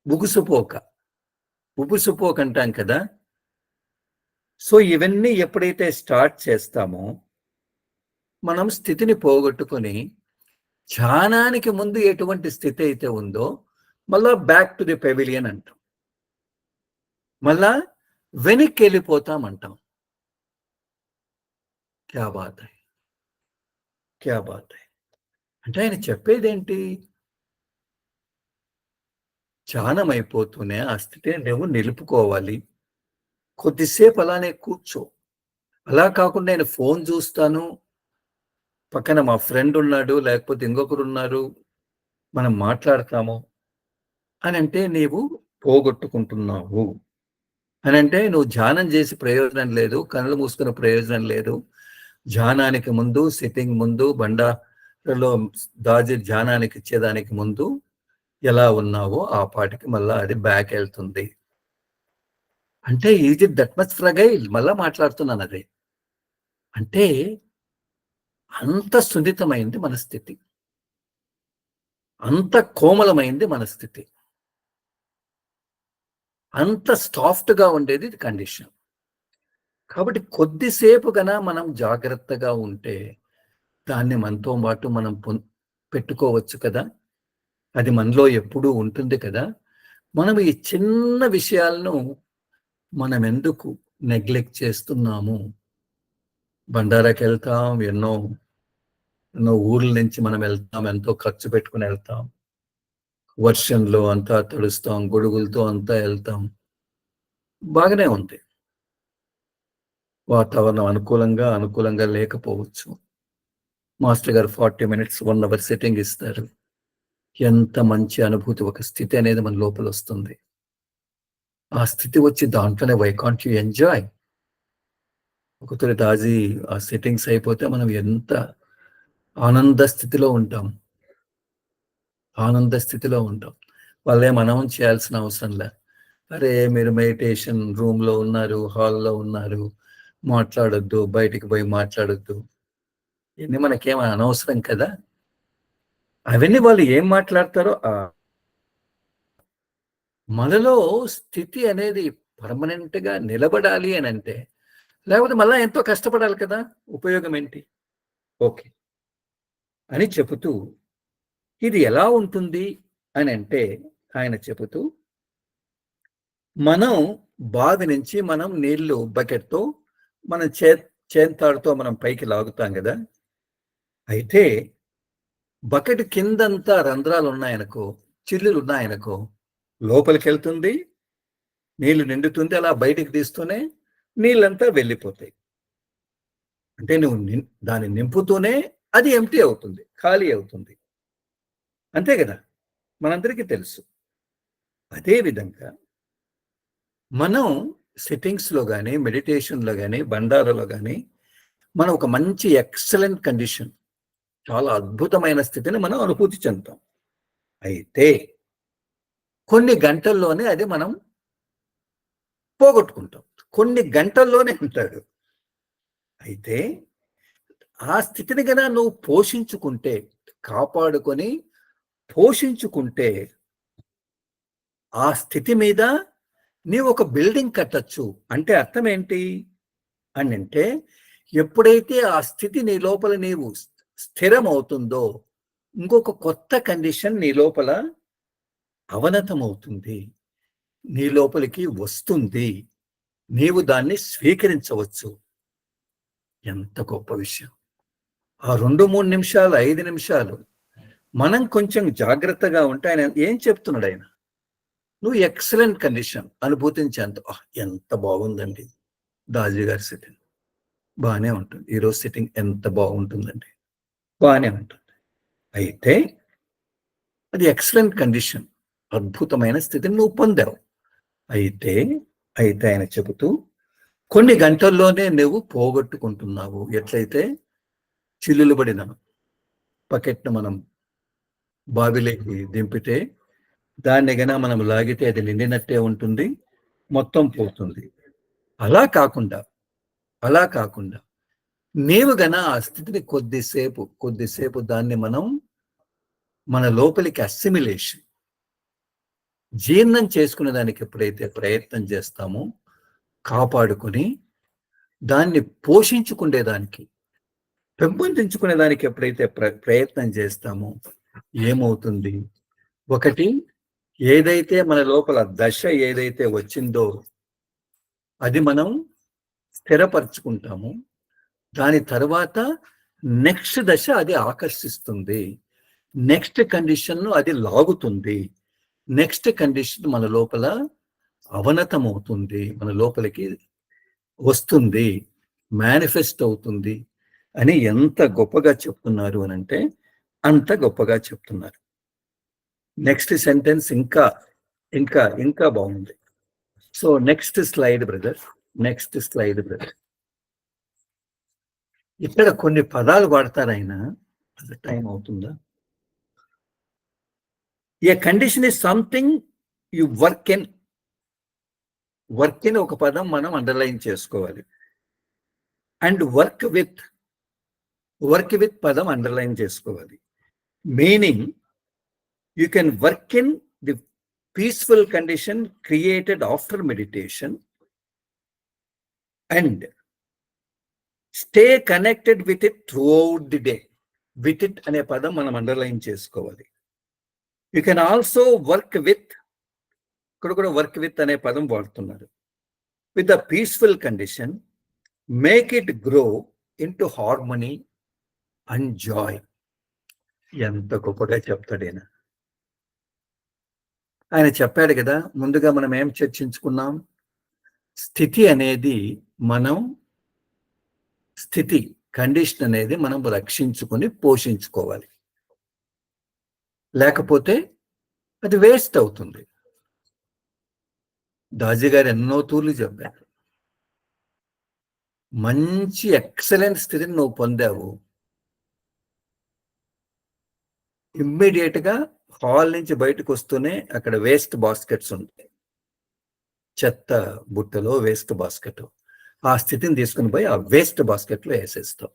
బుగుసుపోక, ఉబుసుపోక అంటాం కదా! సో, ఇవన్నీ ఎప్పుడైతే స్టార్ట్ చేస్తామో, మనం స్థితిని పోగొట్టుకొని, ధ్యానానికి ముందు ఎటువంటి స్థితి అయితే ఉందో, మళ్ళా బ్యాక్ టు ది పెవిలియన్ అంటాం. మళ్ళా వెనక్కెళ్ళిపోతామంటాం. క్యా బాత్ హై! క్యా బాత్ హై! అంటే ఆయన చెప్పేదేంటి? ధ్యానం అయిపోతూనే ఆ స్థితిని నువ్వు నిలుపుకోవాలి. కొద్దిసేపు అలానే కూర్చో. అలా కాకుండా నేను ఫోను చూస్తాను, పక్కన మా ఫ్రెండ్ ఉన్నాడు, లేకపోతే ఇంకొకరున్నారు, మనం మాట్లాడతాము అనంటే నీవు పోగొట్టుకుంటున్నావు. అనంటే నువ్వు ధ్యానం చేసి ప్రయోజనం లేదు. కళ్ళు మూసుకున్న ప్రయోజనం లేదు. ధ్యానానికి ముందు, సిట్టింగ్ ముందు, బండారాలో ధ్యానానికి ఇచ్చేదానికి ముందు ఎలా ఉన్నావో ఆ పాటికి మళ్ళా అది బ్యాకెళ్తుంది. అంటే is it that much fragile? మళ్ళా మాట్లాడుతున్నానదే. అంటే అంత సున్నితమైంది మన స్థితి. అంత కోమలమైంది మన స్థితి. అంత సాఫ్ట్‌గా ఉండేది కండిషన్. కాబట్టి కొద్దిసేపు మనం జాగ్రత్తగా ఉంటే, దాన్ని మనతో పాటు మనం పెట్టుకోవచ్చు కదా! అది మనలో ఎప్పుడూ ఉంటుంది కదా! మనం ఈ చిన్న విషయాలను మనమెందుకు నెగ్లెక్ట్ చేస్తున్నాము? బండారాకెళ్తాం, ఎన్నో ఊర్ల నుంచి మనం వెళ్తాం. ఎంతో ఖర్చు పెట్టుకొని ఎళ్తాం. వర్షంలో అంతా తడుస్తాం. గొడుగులతో అంతా ఎళ్తాం. బాగానే ఉంది. వాతావరణం అనుకూలంగా లేకపోవచ్చు. మాస్టర్ గారు 40 మినిట్స్, 1 అవర్ సిట్టింగ్ ఇస్తారు. ఎంత మంచి అనుభూతి, ఒక స్థితి అనేది మన లోపలొస్తుంది. ఆ స్థితి వచ్చి దాంట్లోనే వై కాంట్ యూ ఎంజాయ్? ఒకతూరి తాజీ ఆ సిట్టింగ్స్ అయిపోతే మనం ఎంత ఆనంద స్థితిలో ఉంటాం. ఆనంద స్థితిలో ఉంటాం. వాళ్ళేం అనౌన్స్ చేయాల్సిన అవసరం లే. అరే! మీరు మెడిటేషన్ రూమ్‌లో ఉన్నారు, హాల్‌లో ఉన్నారు. మాట్లాడొద్దు, బయటికి పోయి మాట్లాడొద్దు. ఇయన్నీ మనకేం అనవసరం కదా! అవన్నీ వాళ్ళు ఏం మాట్లాడతారో మనలో స్థితి అనేది పర్మనెంట్‌గా నిలబడాలి అనంటే, లేకపోతే మళ్ళా ఎంతో కష్టపడాలి కదా! ఉపయోగం ఏంటి? ఓకే. అని చెబుతూ, ఇది ఎలా ఉంటుంది అనంటే, ఆయన చెబుతూ, మనం బావి నుంచి మనం నీళ్లు బకెట్‌తో మనం చేంతాడుతో మనం పైకి లాగుతాం గదా! అయితే బకెట్ కిందంతా రంధ్రాలున్నాయనుకో, చిల్లులున్నాయనుకో, లోపలికెళ్తుంది, నీళ్లు నిండుతుంది. అలా బయటికి తీస్తూనే నీళ్ళంతా వెళ్ళిపోతాయి. అంటే నువ్వు దాన్ని నింపుతూనే అది ఎంప్టీ అవుతుంది. ఖాళీ అవుతుంది. అంతే గదా! మనందరికీ తెలుసు. అదే విధంగా మనం సెట్టింగ్స్‌లో గాని, మెడిటేషన్‌లో గాని, బండారాలో గాని, మనం ఒక మంచి ఎక్సలెంట్ కండిషన్, చాలా అద్భుతమైన స్థితిని మనం అనుభూతి చెందుతాం. అయితే కొన్ని గంటల్లోనే అది మనం పోగొట్టుకుంటాం. కొన్ని గంటల్లోనే ఉంటాడు. అయితే ఆ స్థితిని గన నువ్వు పోషించుకుంటే, కాపాడుకొని పోషించుకుంటే, ఆ స్థితి మీద నీవొక బిల్డింగ్ కట్టొచ్చు. అంటే అర్థం ఏంటి అనంటే, ఎప్పుడైతే ఆ స్థితి నీ లోపల నీవు స్థిరమవుతుందో, ఇంకొక కొత్త కండిషన్ నీ లోపల అవనతమవుతుంది. నీ లోపలికి వస్తుంది. నీవు దాన్ని స్వీకరించవచ్చు. ఎంత గొప్ప విషయం. ఆ 2, 3 నిమిషాలు, 5 నిమిషాలు మనం కొంచెం జాగ్రత్తగా ఉంటే ఆయన ఏం చెప్తున్నాడాయన? నువ్వు ఎక్సలెంట్ కండిషన్ అనుభూతించేంత ఎంత బాగుందండి దాజీ గారి సిట్టింగ్. బానే ఉంటుంది. ఈరోజు సిట్టింగ్ ఎంత బాగుంటుందండి. బానే ఉంటుంది. అయితే అది ఎక్సలెంట్ కండిషన్. అద్భుతమైన స్థితిని నువ్వు పొందావు. అయితే ఆయన చెబుతూ కొన్ని గంటల్లోనే నువ్వు పోగొట్టుకుంటున్నావు. ఎట్లయితే చిల్లులు పడిన బకెట్‌ను మనం బావిలోకి దింపితే దాన్ని గన మనం లాగితే అది నిండినట్టే ఉంటుంది. మొత్తం పోతుంది. అలా కాకుండా నీవు గన ఆ స్థితిని కొద్దిసేపు దాన్ని మనం మన లోపలికి అసిమిలేషన్ జీర్ణం చేసుకునే దానికి ఎప్పుడైతే ప్రయత్నం చేస్తామో, కాపాడుకొని దాన్ని పోషించుకునేదానికి, పెంపొందించుకునే దానికి ఎప్పుడైతే ప్రయత్నం చేస్తామో ఏమవుతుంది? ఒకటి, ఏదైతే మన లోపల దశ ఏదైతే వచ్చిందో అది మనం స్థిరపరచుకుంటాము. దాని తర్వాత నెక్స్ట్ దశ అది ఆకర్షిస్తుంది. నెక్స్ట్ కండిషన్‌ను అది లాగుతుంది. నెక్స్ట్ కండిషన్ మన లోపల అవనతమవుతుంది. మన లోపలికి వస్తుంది. మేనిఫెస్ట్ అవుతుంది అని ఎంత గొప్పగా చెప్తున్నారు అనంటే అంత గొప్పగా చెప్తున్నారు. నెక్స్ట్ సెంటెన్స్ ఇంకా బాగుంది. So next slide brother. ఇక్కడ కొన్ని పదాలు వాడతారు ఆయన. టైం అవుతుందా? A condition is something you work in. Work in ఒక పదం మనం అండర్లైన్ చేసుకోవాలి. అండ్ వర్క్ విత్ పదం అండర్లైన్ చేసుకోవాలి. Meaning you can work in the peaceful condition created after meditation and stay connected with it throughout the day. With it అనే పదం మనం underline చేసుకోవాలి. You can also work with, ఇక్కడ కూడా work with అనే పదం వాడుతున్నారు. With the peaceful condition make it grow into harmony and Joy. ఎంత గొప్పగా చెప్తాడైనా. ఆయన చెప్పాడు కదా, ముందుగా మనం ఏం చర్చించుకున్నాం? స్థితి అనేది కండిషన్ అనేది మనం రక్షించుకొని పోషించుకోవాలి. లేకపోతే అది వేస్ట్ అవుతుంది. దాజీ గారు ఎన్నో తూర్లు చెప్పారు. మంచి ఎక్సలెంట్ స్థితిని నువ్వు పొందావు. ఇమ్మీడియట్ గా హాల్ నుంచి బయటకు వస్తూనే అక్కడ వేస్ట్ బాస్కెట్స్ ఉంటాయి. చెత్త బుట్టలో వేస్ట్ బాస్కెట్. ఆ స్థితిని తీసుకుని పోయి ఆ వేస్ట్ బాస్కెట్లో వేసేస్తాం.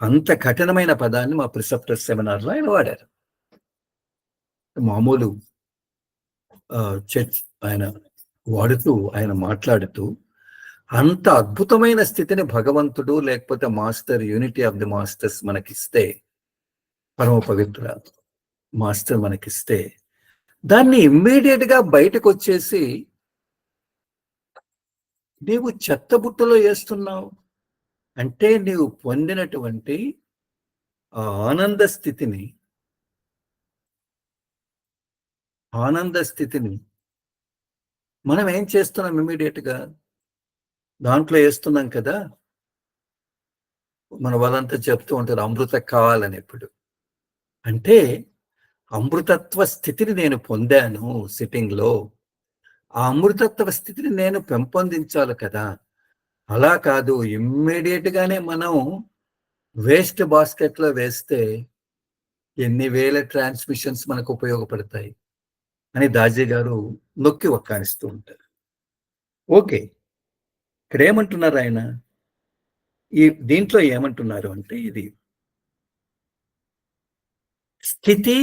అంత కఠినమైన పదాన్ని మా ప్రిసెప్టర్ సెమినార్లో ఆయన వాడారు. మామూలు చర్చ్ ఆయన వాడుతూ, ఆయన మాట్లాడుతూ అంత అద్భుతమైన స్థితిని భగవంతుడు లేకపోతే master, unity of the masters మనకిస్తే, పరమ పవిత్ర మాస్టర్ మనకిస్తే, దాన్ని ఇమ్మీడియట్ గా బయటకు వచ్చేసి నీవు చెత్తబుట్టలో వేస్తున్నావు అంటే నీవు పొందినటువంటి ఆ ఆనంద స్థితిని మనం ఏం చేస్తున్నాం? ఇమ్మీడియట్ గా దాంట్లో వేస్తున్నాం కదా. మన వాళ్ళంతా చెప్తూ ఉంటారు అమృత కావాలని. ఎప్పుడు అంటే అమృతత్వ స్థితిని నేను పొందాను సిట్టింగ్ లో. ఆ అమృతత్వ స్థితిని నేను పెంపొందించాలి కదా. అలా కాదు, ఇమ్మీడియట్ గానే మనం వేస్ట్ బాస్కెట్ లో వేస్తే ఎన్ని వేల ట్రాన్స్మిషన్స్ మనకు ఉపయోగపడతాయి. అని దాజీ గారు నొక్కి వక్కాణిస్తూ ఉంటారు. ఓకే. ఇక్కడేమంటున్నారు ఆయన? దీంట్లో ఏమంటున్నారు అంటే ఇది స్థితి,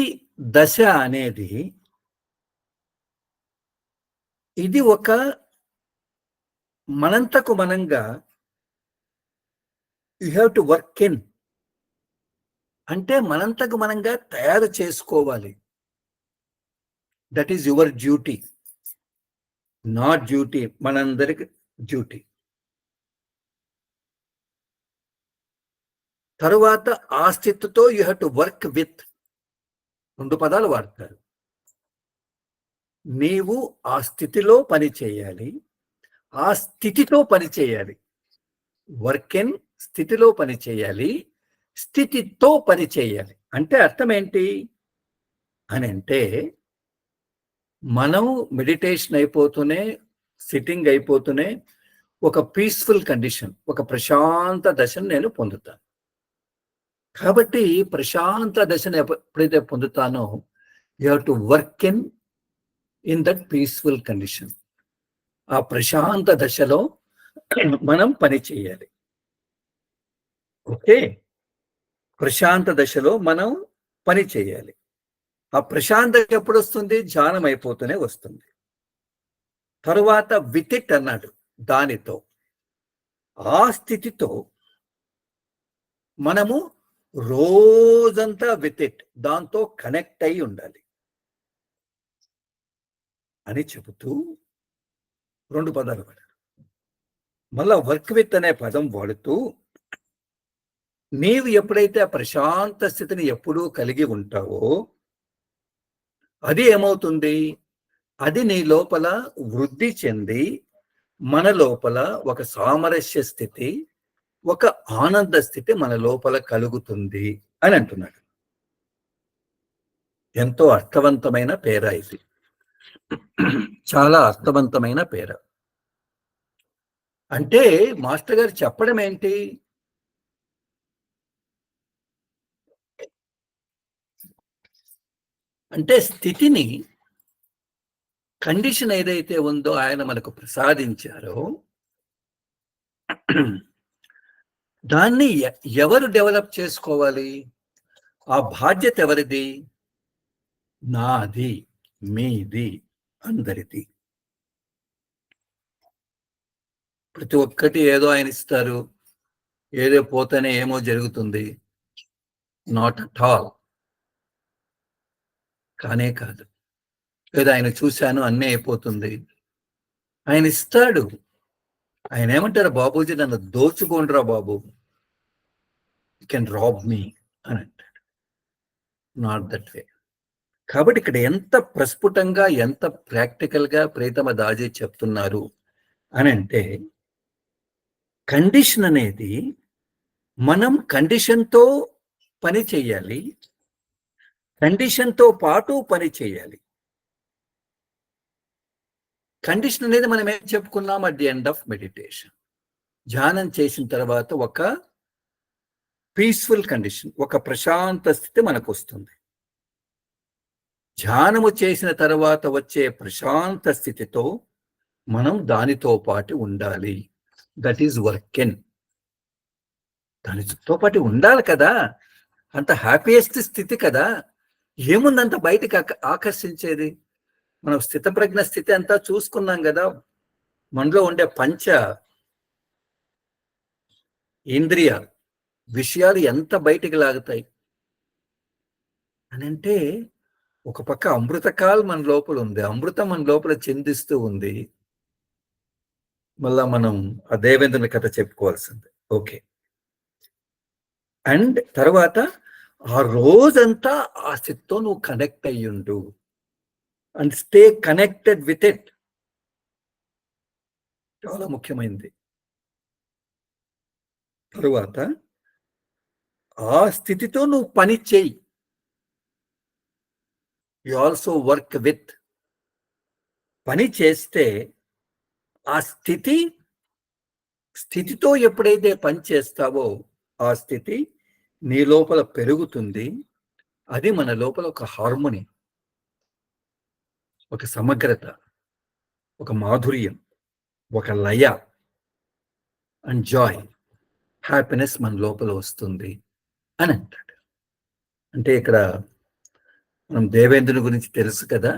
దశ అనేది ఇది ఒక మనంతకు మనంగా you have to work in. అంటే మనంతకు మనంగా తయారు చేసుకోవాలి. That is your duty. Not duty. మనందరికి డ్యూటీ. తరువాత ఆ స్థితితో you have to work with. 2 పదాలు వాడతారు. నీవు ఆ స్థితిలో పని చేయాలి. ఆ స్థితితో పని చేయాలి. వర్క్ ఇన్ స్థితిలో పని చేయాలి. స్థితితో పని చేయాలి. అంటే అర్థం ఏంటి అని అంటే మనం మెడిటేషన్ అయిపోతూనే, సిట్టింగ్ అయిపోతూనే ఒక పీస్ఫుల్ కండిషన్, ఒక ప్రశాంత దశను నేను పొందుతాను. కాబట్టి ప్రశాంత దశను ఎప్పుడైతే పొందుతానో you have to work in that peaceful condition. ఆ ప్రశాంత దశలో మనం పని చేయాలి. ఓకే. ప్రశాంత దశలో మనం పని చేయాలి. ఆ ప్రశాంతత ఎప్పుడు వస్తుంది? ధ్యానం అయిపోతూనే వస్తుంది. తరువాత విత్ ఇట్ అన్నాడు. దానితో ఆ స్థితితో మనము రోజంతా విత్ ఇట్ దాంతో కనెక్ట్ అయి ఉండాలి అని చెబుతూ 2 పదాలు వాడారు. మళ్ళా వర్క్ విత్ అనే పదం వాడుతూ నీవు ఎప్పుడైతే ఆ ప్రశాంత స్థితిని ఎప్పుడూ కలిగి ఉంటావో అది ఏమవుతుంది? అది నీ లోపల వృద్ధి చెంది మన లోపల ఒక సామరస్య స్థితి, ఒక ఆనంద స్థితి మన లోపల కలుగుతుంది అని అంటున్నాడు. ఎంతో అర్థవంతమైన పేర ఇది. చాలా అర్థవంతమైన పేర. అంటే మాస్టర్ గారు చెప్పడం ఏంటి? అంటే స్థితిని, కండిషన్ ఏదైతే ఉందో ఆయన మనకు ప్రసాదించారో దాన్ని ఎవరు డెవలప్ చేసుకోవాలి? ఆ బాధ్యత ఎవరిది? నాది, మీది, అందరిది. ప్రతి ఒక్కటి ఏదో ఆయన ఇస్తారు, ఏదో పోతేనే ఏమో జరుగుతుంది. Not at all. కానే కాదు. లేదా ఆయన చూశాను అన్నీ అయిపోతుంది. ఆయన ఇస్తాడు. ఆయన ఏమంటారు? బాబూజీ నన్ను దోచుకోండిరా బాబు, యూ కెన్ రాబ్ మీ అని అంటాడు. Not that way. కాబట్టి ఇక్కడ ఎంత ప్రస్ఫుటంగా, ఎంత ప్రాక్టికల్ గా ప్రీతమ దాజీ చెప్తున్నారు అని అంటే కండిషన్ అనేది మనం కండిషన్తో పని చేయాలి, కండిషన్తో పాటు పని చేయాలి. కండిషన్ అనేది మనం ఏం చెప్పుకున్నాం? At the end of meditation, ధ్యానం చేసిన తర్వాత ఒక పీస్ఫుల్ కండిషన్, ఒక ప్రశాంత స్థితి మనకు వస్తుంది. ధ్యానము చేసిన తర్వాత వచ్చే ప్రశాంత స్థితితో మనం దానితో పాటు ఉండాలి. That is work in. దానితో పాటు ఉండాలి కదా. అంత హ్యాపీయెస్ట్ స్థితి కదా. ఏముందంత బయటికి ఆకర్షించేది? మనం స్థితప్రజ్ఞ స్థితి అంతా చూసుకున్నాం కదా. మనలో ఉండే పంచ ఇంద్రియ విషయాలు ఎంత బయటికి లాగుతాయి అని అంటే, ఒక పక్క అమృతకాల్ మన లోపల ఉంది, అమృతం మన లోపల చిందిస్తూ ఉంది. మళ్ళా మనం ఆ దేవేంద్రుని కథ చెప్పుకోవాల్సింది. ఓకే. అండ్ తర్వాత ఆ రోజంతా ఆ స్థితితో నువ్వు కనెక్ట్ అయ్యుండు and stay connected with it. చాలా ముఖ్యమైనది. తరువాత ఆ స్థితితో నువ్వు పని చేయి. You also work with. పని చేస్తే ఆ స్థితితో ఎప్పుడైతే పని చేస్తావో ఆ స్థితి నీ లోపల పెరుగుతుంది. అది మన లోపల ఒక హార్మోని. ఒక సమగ్రత, ఒక మాధుర్యం, ఒక లయ అండ్ జాయ్, హ్యాపీనెస్ మన లోపల వస్తుంది అని అంటాడు. అంటే ఇక్కడ మనం దేవేంద్రుని గురించి తెలుసు కదా!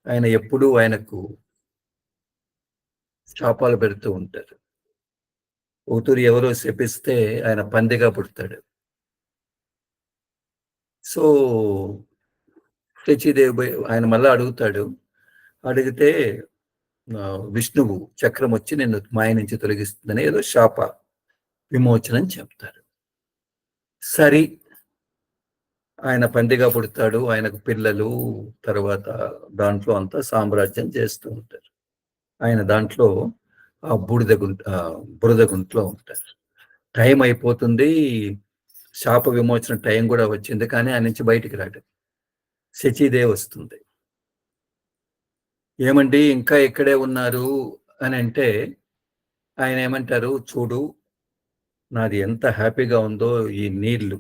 ఆయన ఎప్పుడూ ఆయనకు శాపాలు పెడుతూ ఉంటారు. కూతురు ఎవరో శపిస్తే ఆయన పందిగా పుడతాడు. సో, శచీదేవి ఆయన మళ్ళా అడుగుతాడు. అడిగితే విష్ణువు చక్రం వచ్చి నిన్ను మాయ నుంచి తొలగిస్తుందని ఏదో శాప విమోచనం చెప్తారు. సరి ఆయన పందిగా పుడతాడు. ఆయనకు పిల్లలు, తర్వాత దాంట్లో అంతా సామ్రాజ్యం చేస్తూ ఉంటారు. ఆయన దాంట్లో ఆ బురద గుంటలో ఉంటారు. టైం అయిపోతుంది. శాప విమోచన టైం కూడా వచ్చింది. కానీ ఆయన నుంచి బయటికి రాడు. శచీదేవి వస్తుంది. ఏమండి ఇంకా ఇక్కడే ఉన్నారు అని అంటే ఆయన ఏమంటారు, చూడు నాది ఎంత హ్యాపీగా ఉందో ఈ నీళ్లు,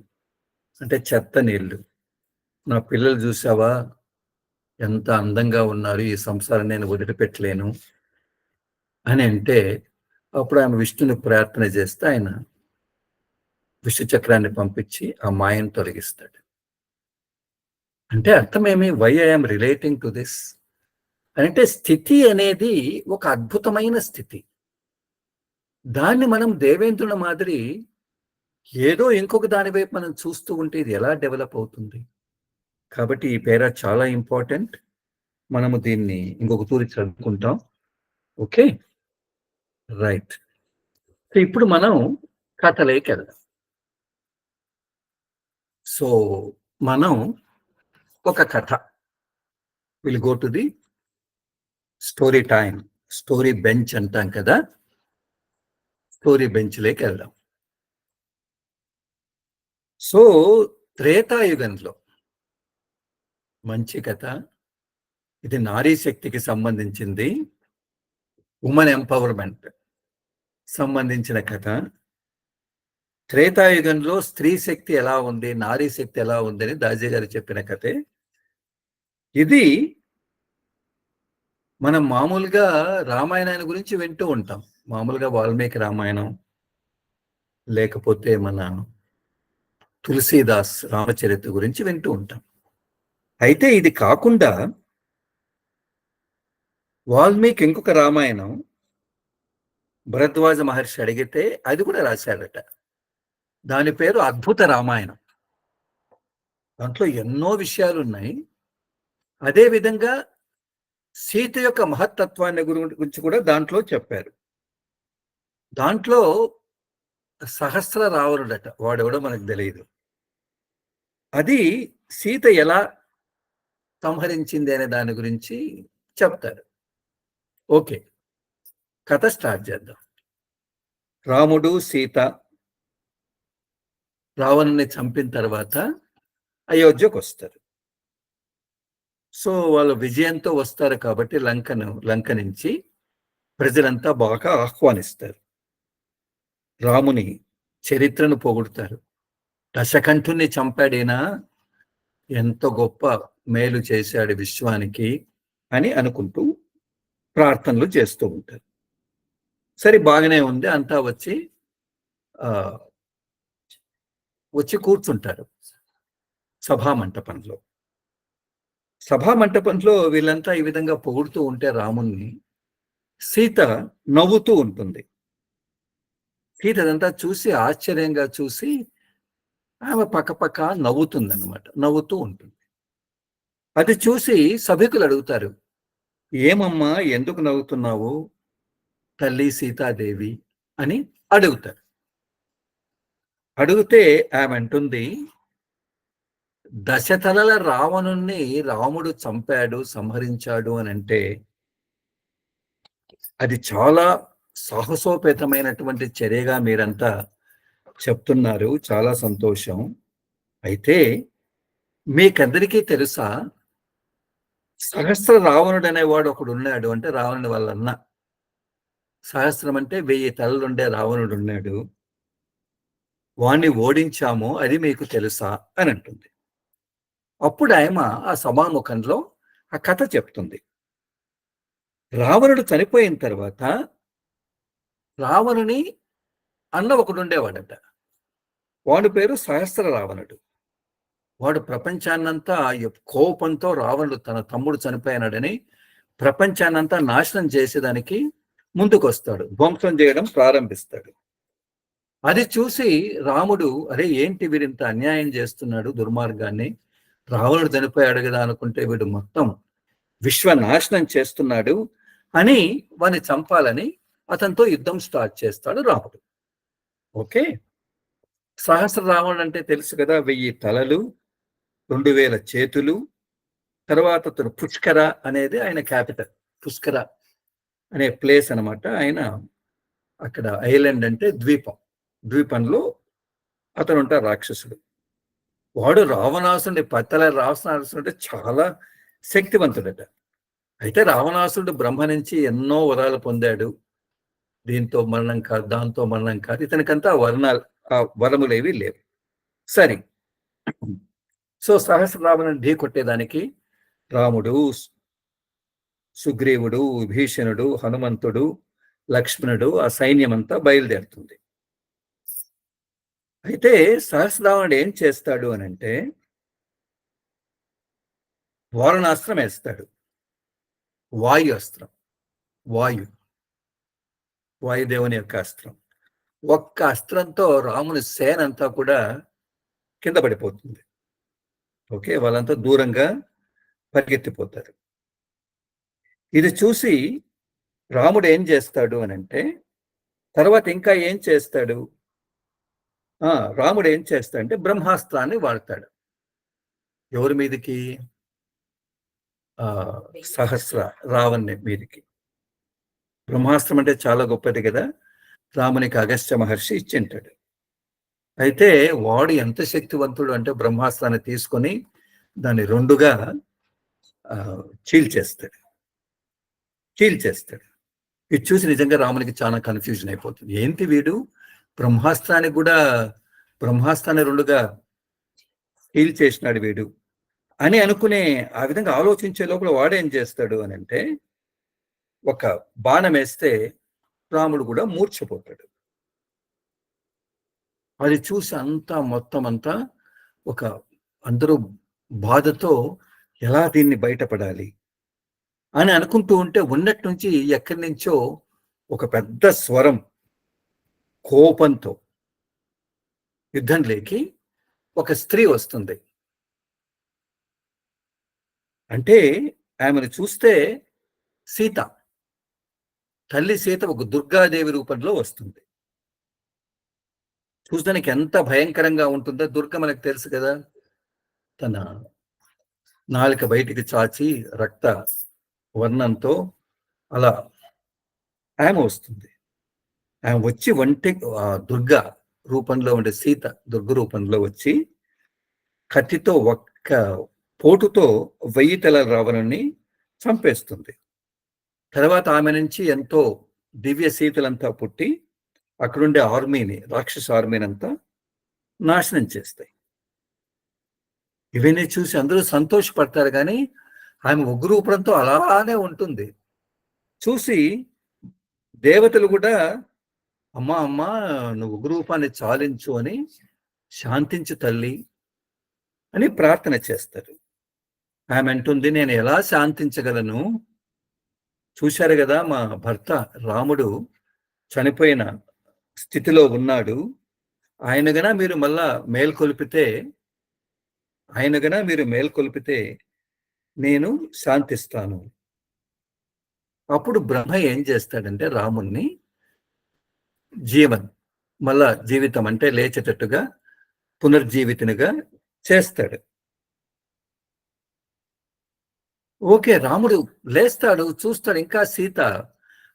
అంటే చెత్త నీళ్లు. నా పిల్లలు చూసావా ఎంత అందంగా ఉన్నారు, ఈ సంసారం నేను వదిలిపెట్టలేను అని అంటే అప్పుడు ఆమె విష్ణుని ప్రార్థన చేస్తే ఆయన విష్ణు చక్రాన్ని పంపించి ఆ మాయను తొలగిస్తాడు. అంటే అర్థమేమి? Why I'm relating to this అంటే స్థితి అనేది ఒక అద్భుతమైన స్థితి. దాన్ని మనం దేవేంద్రుల మాదిరి ఏదో ఇంకొక దాని వైపు మనం చూస్తూ ఉంటే ఇది ఎలా డెవలప్ అవుతుంది? కాబట్టి ఈ పేరా చాలా ఇంపార్టెంట్. మనము దీన్ని ఇంకొక తూరి చదువుకుంటాం. Okay, right. ఇప్పుడు మనం కథలోకి వెళ్దాం. సో మనం ఒక కథ will go to the story time, story bench అంటాం కదా, స్టోరీ బెంచ్లోకి వెళ్దాం. సో త్రేతాయుగంలో మంచి కథ ఇది, నారీ శక్తికి సంబంధించింది, ఉమెన్ ఎంపవర్మెంట్ సంబంధించిన కథ. త్రేతాయుగంలో స్త్రీ శక్తి ఎలా ఉంది, నారీ శక్తి ఎలా ఉంది అని దాజీ గారు చెప్పిన కథే ఇది. మనం మామూలుగా రామాయణాన్ని గురించి వింటూ ఉంటాం. మామూలుగా వాల్మీకి రామాయణం, లేకపోతే మన తులసీదాస్ రామచరిత్ర గురించి వింటూ ఉంటాం. అయితే ఇది కాకుండా వాల్మీకి ఇంకొక రామాయణం భరద్వాజ మహర్షి అడిగితే అది కూడా రాశాడట. దాని పేరు అద్భుత రామాయణం. దాంట్లో ఎన్నో విషయాలు ఉన్నాయి. అదేవిధంగా సీత యొక్క మహత్తత్వాన్ని గురించి కూడా దాంట్లో చెప్పారు. దాంట్లో సహస్ర రావణుడట, వాడెవడో మనకు తెలియదు. అది సీత ఎలా సంహరించింది అనే దాని గురించి చెప్తారు. ఓకే, కథ స్టార్ట్ చేద్దాం. రాముడు సీత రావణుని చంపిన తర్వాత అయోధ్యకు వస్తారు. సో వాళ్ళు విజయంతో వస్తారు కాబట్టి లంక నుంచి ప్రజలంతా బాగా ఆహ్వానిస్తారు. రాముని చరిత్రను పొగుడుతారు. దశకంఠుని చంపాడేనా, ఎంత గొప్ప మేలు చేశాడు విశ్వానికి అని అనుకుంటూ ప్రార్థనలు చేస్తూ ఉంటారు. సరే, బాగానే ఉంది. అంతా వచ్చి కూర్చుంటారు సభామంటపంలో. సభామంటపంలో వీళ్ళంతా ఈ విధంగా పొగుడుతూ ఉంటే రాముణ్ణి సీత నవ్వుతూ ఉంటుంది. సీత అదంతా చూసి ఆశ్చర్యంగా చూసి ఆమె పక్కపక్క నవ్వుతుందన్నమాట, నవ్వుతూ ఉంటుంది. అది చూసి సభికులు అడుగుతారు, ఏమమ్మా ఎందుకు నవ్వుతున్నావు తల్లి సీతాదేవి అని అడుగుతారు. అడిగితే ఆమె అంటుంది, దశతలల రావణుణ్ణి రాముడు చంపాడు, సంహరించాడు అని అంటే అది చాలా సాహసోపేతమైనటువంటి చర్యగా మీరంతా చెప్తున్నారు. చాలా సంతోషం. అయితే మీకందరికీ తెలుసా, సహస్ర రావణుడు అనేవాడు ఒకడు ఉన్నాడు. అంటే రావణుడి వాళ్ళ అన్న. సహస్రం అంటే 1000 తలలుండే రావణుడు ఉన్నాడు. వాణ్ణి ఓడించాము, అది మీకు తెలుసా అని అంటుంది. అప్పుడు ఆయన ఆ సభాముఖంలో ఆ కథ చెప్తుంది. రావణుడు చనిపోయిన తర్వాత రావణుని అన్న ఒకడుండేవాడట. వాడి పేరు సహస్ర రావణుడు. వాడు ప్రపంచాన్నంతా కోపంతో రావణుడు తన తమ్ముడు చనిపోయాడని ప్రపంచాన్నంతా నాశనం చేసేదానికి ముందుకొస్తాడు. ధ్వంసం చేయడం ప్రారంభిస్తాడు. అది చూసి రాముడు, అరే ఏంటి వీరింత అన్యాయం చేస్తున్నాడు దుర్మార్గాన్ని, రావణుడు చనిపోయాడు కదా అనుకుంటే వీడు మొత్తం విశ్వనాశనం చేస్తున్నాడు అని వాడిని చంపాలని అతనితో యుద్ధం స్టార్ట్ చేస్తాడు రాముడు. ఓకే, సహస్ర రావణుడు అంటే తెలుసు కదా, 1000 తలలు, 2000 చేతులు. తర్వాత అతను పుష్కర అనేది ఆయన క్యాపిటల్. పుష్కర అనే ప్లేస్ అనమాట. ఆయన అక్కడ ఐలాండ్ అంటే ద్వీపం. ద్వీపంలో అతను ఉంటారు రాక్షసుడు. వాడు రావణాసురుడి పత్తల రావణాసురుడు అంటే చాలా శక్తివంతుడట. అయితే రావణాసురుడు బ్రహ్మ నుంచి ఎన్నో వరాలు పొందాడు. దీంతో మరణం కాదు, దాంతో మరణం కాదు. ఇతనికంతా వరములేవి లేవు. సరే, సో సహస్రరాముని ఢీ కొట్టేదానికి రాముడు, సుగ్రీవుడు, విభీషణుడు, హనుమంతుడు, లక్ష్మణుడు, ఆ సైన్యం అంతా బయలుదేరుతుంది. అయితే సహస్రరావణుడు ఏం చేస్తాడు అని అంటే వారణాస్త్రం వేస్తాడు. వాయు అస్త్రం. వాయుదేవుని యొక్క అస్త్రం. ఒక్క అస్త్రంతో రాముని సేన అంతా కూడా కింద పడిపోతుంది. ఓకే, వాళ్ళంతా దూరంగా పరిగెత్తిపోతారు. ఇది చూసి రాముడు ఏం చేస్తాడు అని అంటే తర్వాత ఇంకా ఏం చేస్తాడు, రాముడు ఏం చేస్తాడంటే బ్రహ్మాస్త్రాన్ని వాడతాడు. ఎవరి మీదకి? సహస్ర రావణ్ణి మీదకి. బ్రహ్మాస్త్రం అంటే చాలా గొప్పది కదా, రామునికి అగస్త్య మహర్షి ఇచ్చింటాడు. అయితే వాడు ఎంత శక్తివంతుడు అంటే బ్రహ్మాస్త్రాన్ని తీసుకొని దాన్ని రెండుగా చీల్చేస్తాడు. ఇది చూసి నిజంగా రామునికి చాలా కన్ఫ్యూజన్ అయిపోతుంది. ఏంటి వీడు బ్రహ్మాస్త్రాన్ని రెండుగా చీల్చేసినాడు వీడు అని అనుకునే, ఆ విధంగా ఆలోచించే లోపల వాడేం చేస్తాడు అని అంటే ఒక బాణం వేస్తే రాముడు కూడా మూర్ఛపోతాడు. అది చూసి మొత్తం అంతా అందరూ బాధతో ఎలా దీన్ని బయటపడాలి అని అనుకుంటూ ఉంటే ఉన్నట్టు నుంచి ఎక్కడి నుంచో ఒక పెద్ద స్వరం కోపంతో యుద్ధంలోకి ఒక స్త్రీ వస్తుంది. అంటే ఆమెను చూస్తే తల్లి సీత ఒక దుర్గాదేవి రూపంలో వస్తుంది. చూడడానికి ఎంత భయంకరంగా ఉంటుందో. దుర్గ మనకు తెలుసు కదా, తన నాలుక బయటికి చాచి రక్త వర్ణంతో అలా ఆమె వస్తుంది. ఆమె వచ్చి దుర్గ రూపంలో ఉండే దుర్గ రూపంలో వచ్చి కత్తితో ఒక్క పోటుతో 1000 తలల రావణుని చంపేస్తుంది. తర్వాత ఆమె నుంచి ఎంతో దివ్య సీతలంతా పుట్టి అక్కడుండే రాక్షస ఆర్మీని అంతా నాశనం చేస్తాయి. ఇవన్నీ చూసి అందరూ సంతోషపడతారు, కానీ ఆమె ఉగ్రరూపంతో అలానే ఉంటుంది. చూసి దేవతలు కూడా అమ్మా నువ్వు ఉగ్రరూపాన్ని చాలించు అని, శాంతించు తల్లి అని ప్రార్థన చేస్తారు. ఆమె అంటుంది, నేను ఎలా శాంతించగలను? చూశారు కదా, మా భర్త రాముడు చనిపోయిన స్థితిలో ఉన్నాడు. ఆయన గన మీరు మేల్కొల్పితే నేను శాంతిస్తాను. అప్పుడు బ్రహ్మ ఏం చేస్తాడంటే రాముణ్ణి జీవితం అంటే లేచేటట్టుగా పునర్జీవితునిగా చేస్తాడు. ఓకే, రాముడు లేస్తాడు, చూస్తాడు, ఇంకా సీత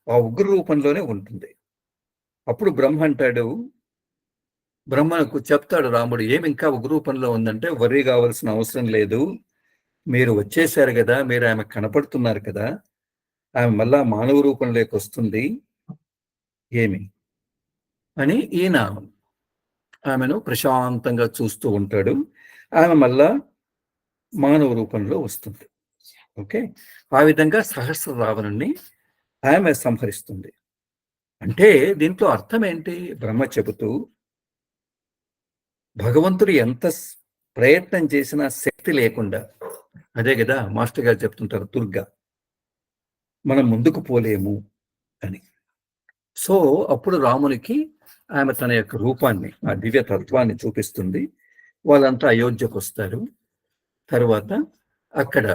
ఆ ఉగ్ర రూపంలోనే ఉంటుంది. అప్పుడు బ్రహ్మకు చెప్తాడు రాముడు, ఏమి ఇంకా ఉగ్ర రూపంలో ఉందంటే, వర్రీ కావాల్సిన అవసరం లేదు, మీరు వచ్చేసారు కదా, మీరు ఆమె కనపడుతున్నారు కదా, ఆమె మళ్ళా మానవ రూపంలోకి వస్తుంది ఏమి అని ఈయన ఆమెను ప్రశాంతంగా చూస్తూ ఉంటాడు. ఆమె మళ్ళా మానవ రూపంలో వస్తుంది. ఓకే. ఆ విధంగా సహస్ర రావణుడిని ఆమె సంహరిస్తుంది. అంటే దీంట్లో అర్థం ఏంటి? బ్రహ్మ చెబుతూ భగవంతుడు ఎంత ప్రయత్నం చేసినా శక్తి లేకుండా, అదే గదా! మాస్టర్ గారు చెప్తుంటారు దుర్గా, మనం ముందుకు పోలేము అని. సో, అప్పుడు రామునికి ఆమె తన యొక్క రూపాన్ని, ఆ దివ్య తత్వాన్ని చూపిస్తుంది. వాళ్ళంతా అయోధ్యకొస్తారు. తరువాత అక్కడ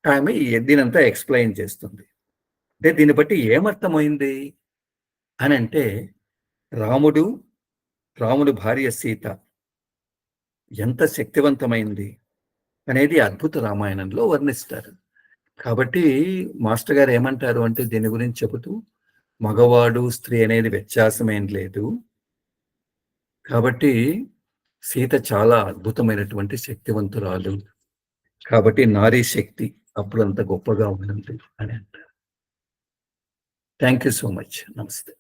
ఆమె దీనంతా ఎక్స్‌ప్లెయిన్ చేస్తుంది. అంటే దీన్ని బట్టి ఏమర్థమైంది అనంటే, రాముడు, రాముడి భార్య సీత ఎంత శక్తివంతమైంది అనేది అద్భుత రామాయణంలో వర్ణిస్తారు. కాబట్టి మాస్టర్ గారు ఏమంటారు అంటే దీని గురించి చెబుతూ, మగవాడు, స్త్రీ అనేది వ్యత్యాసమేం లేదు. కాబట్టి సీత చాలా అద్భుతమైనటువంటి శక్తివంతురాలు. కాబట్టి నారీ శక్తి అప్పుడంత గొప్పగా ఉన్నది అని అంటారు. Thank you so much. నమస్తే.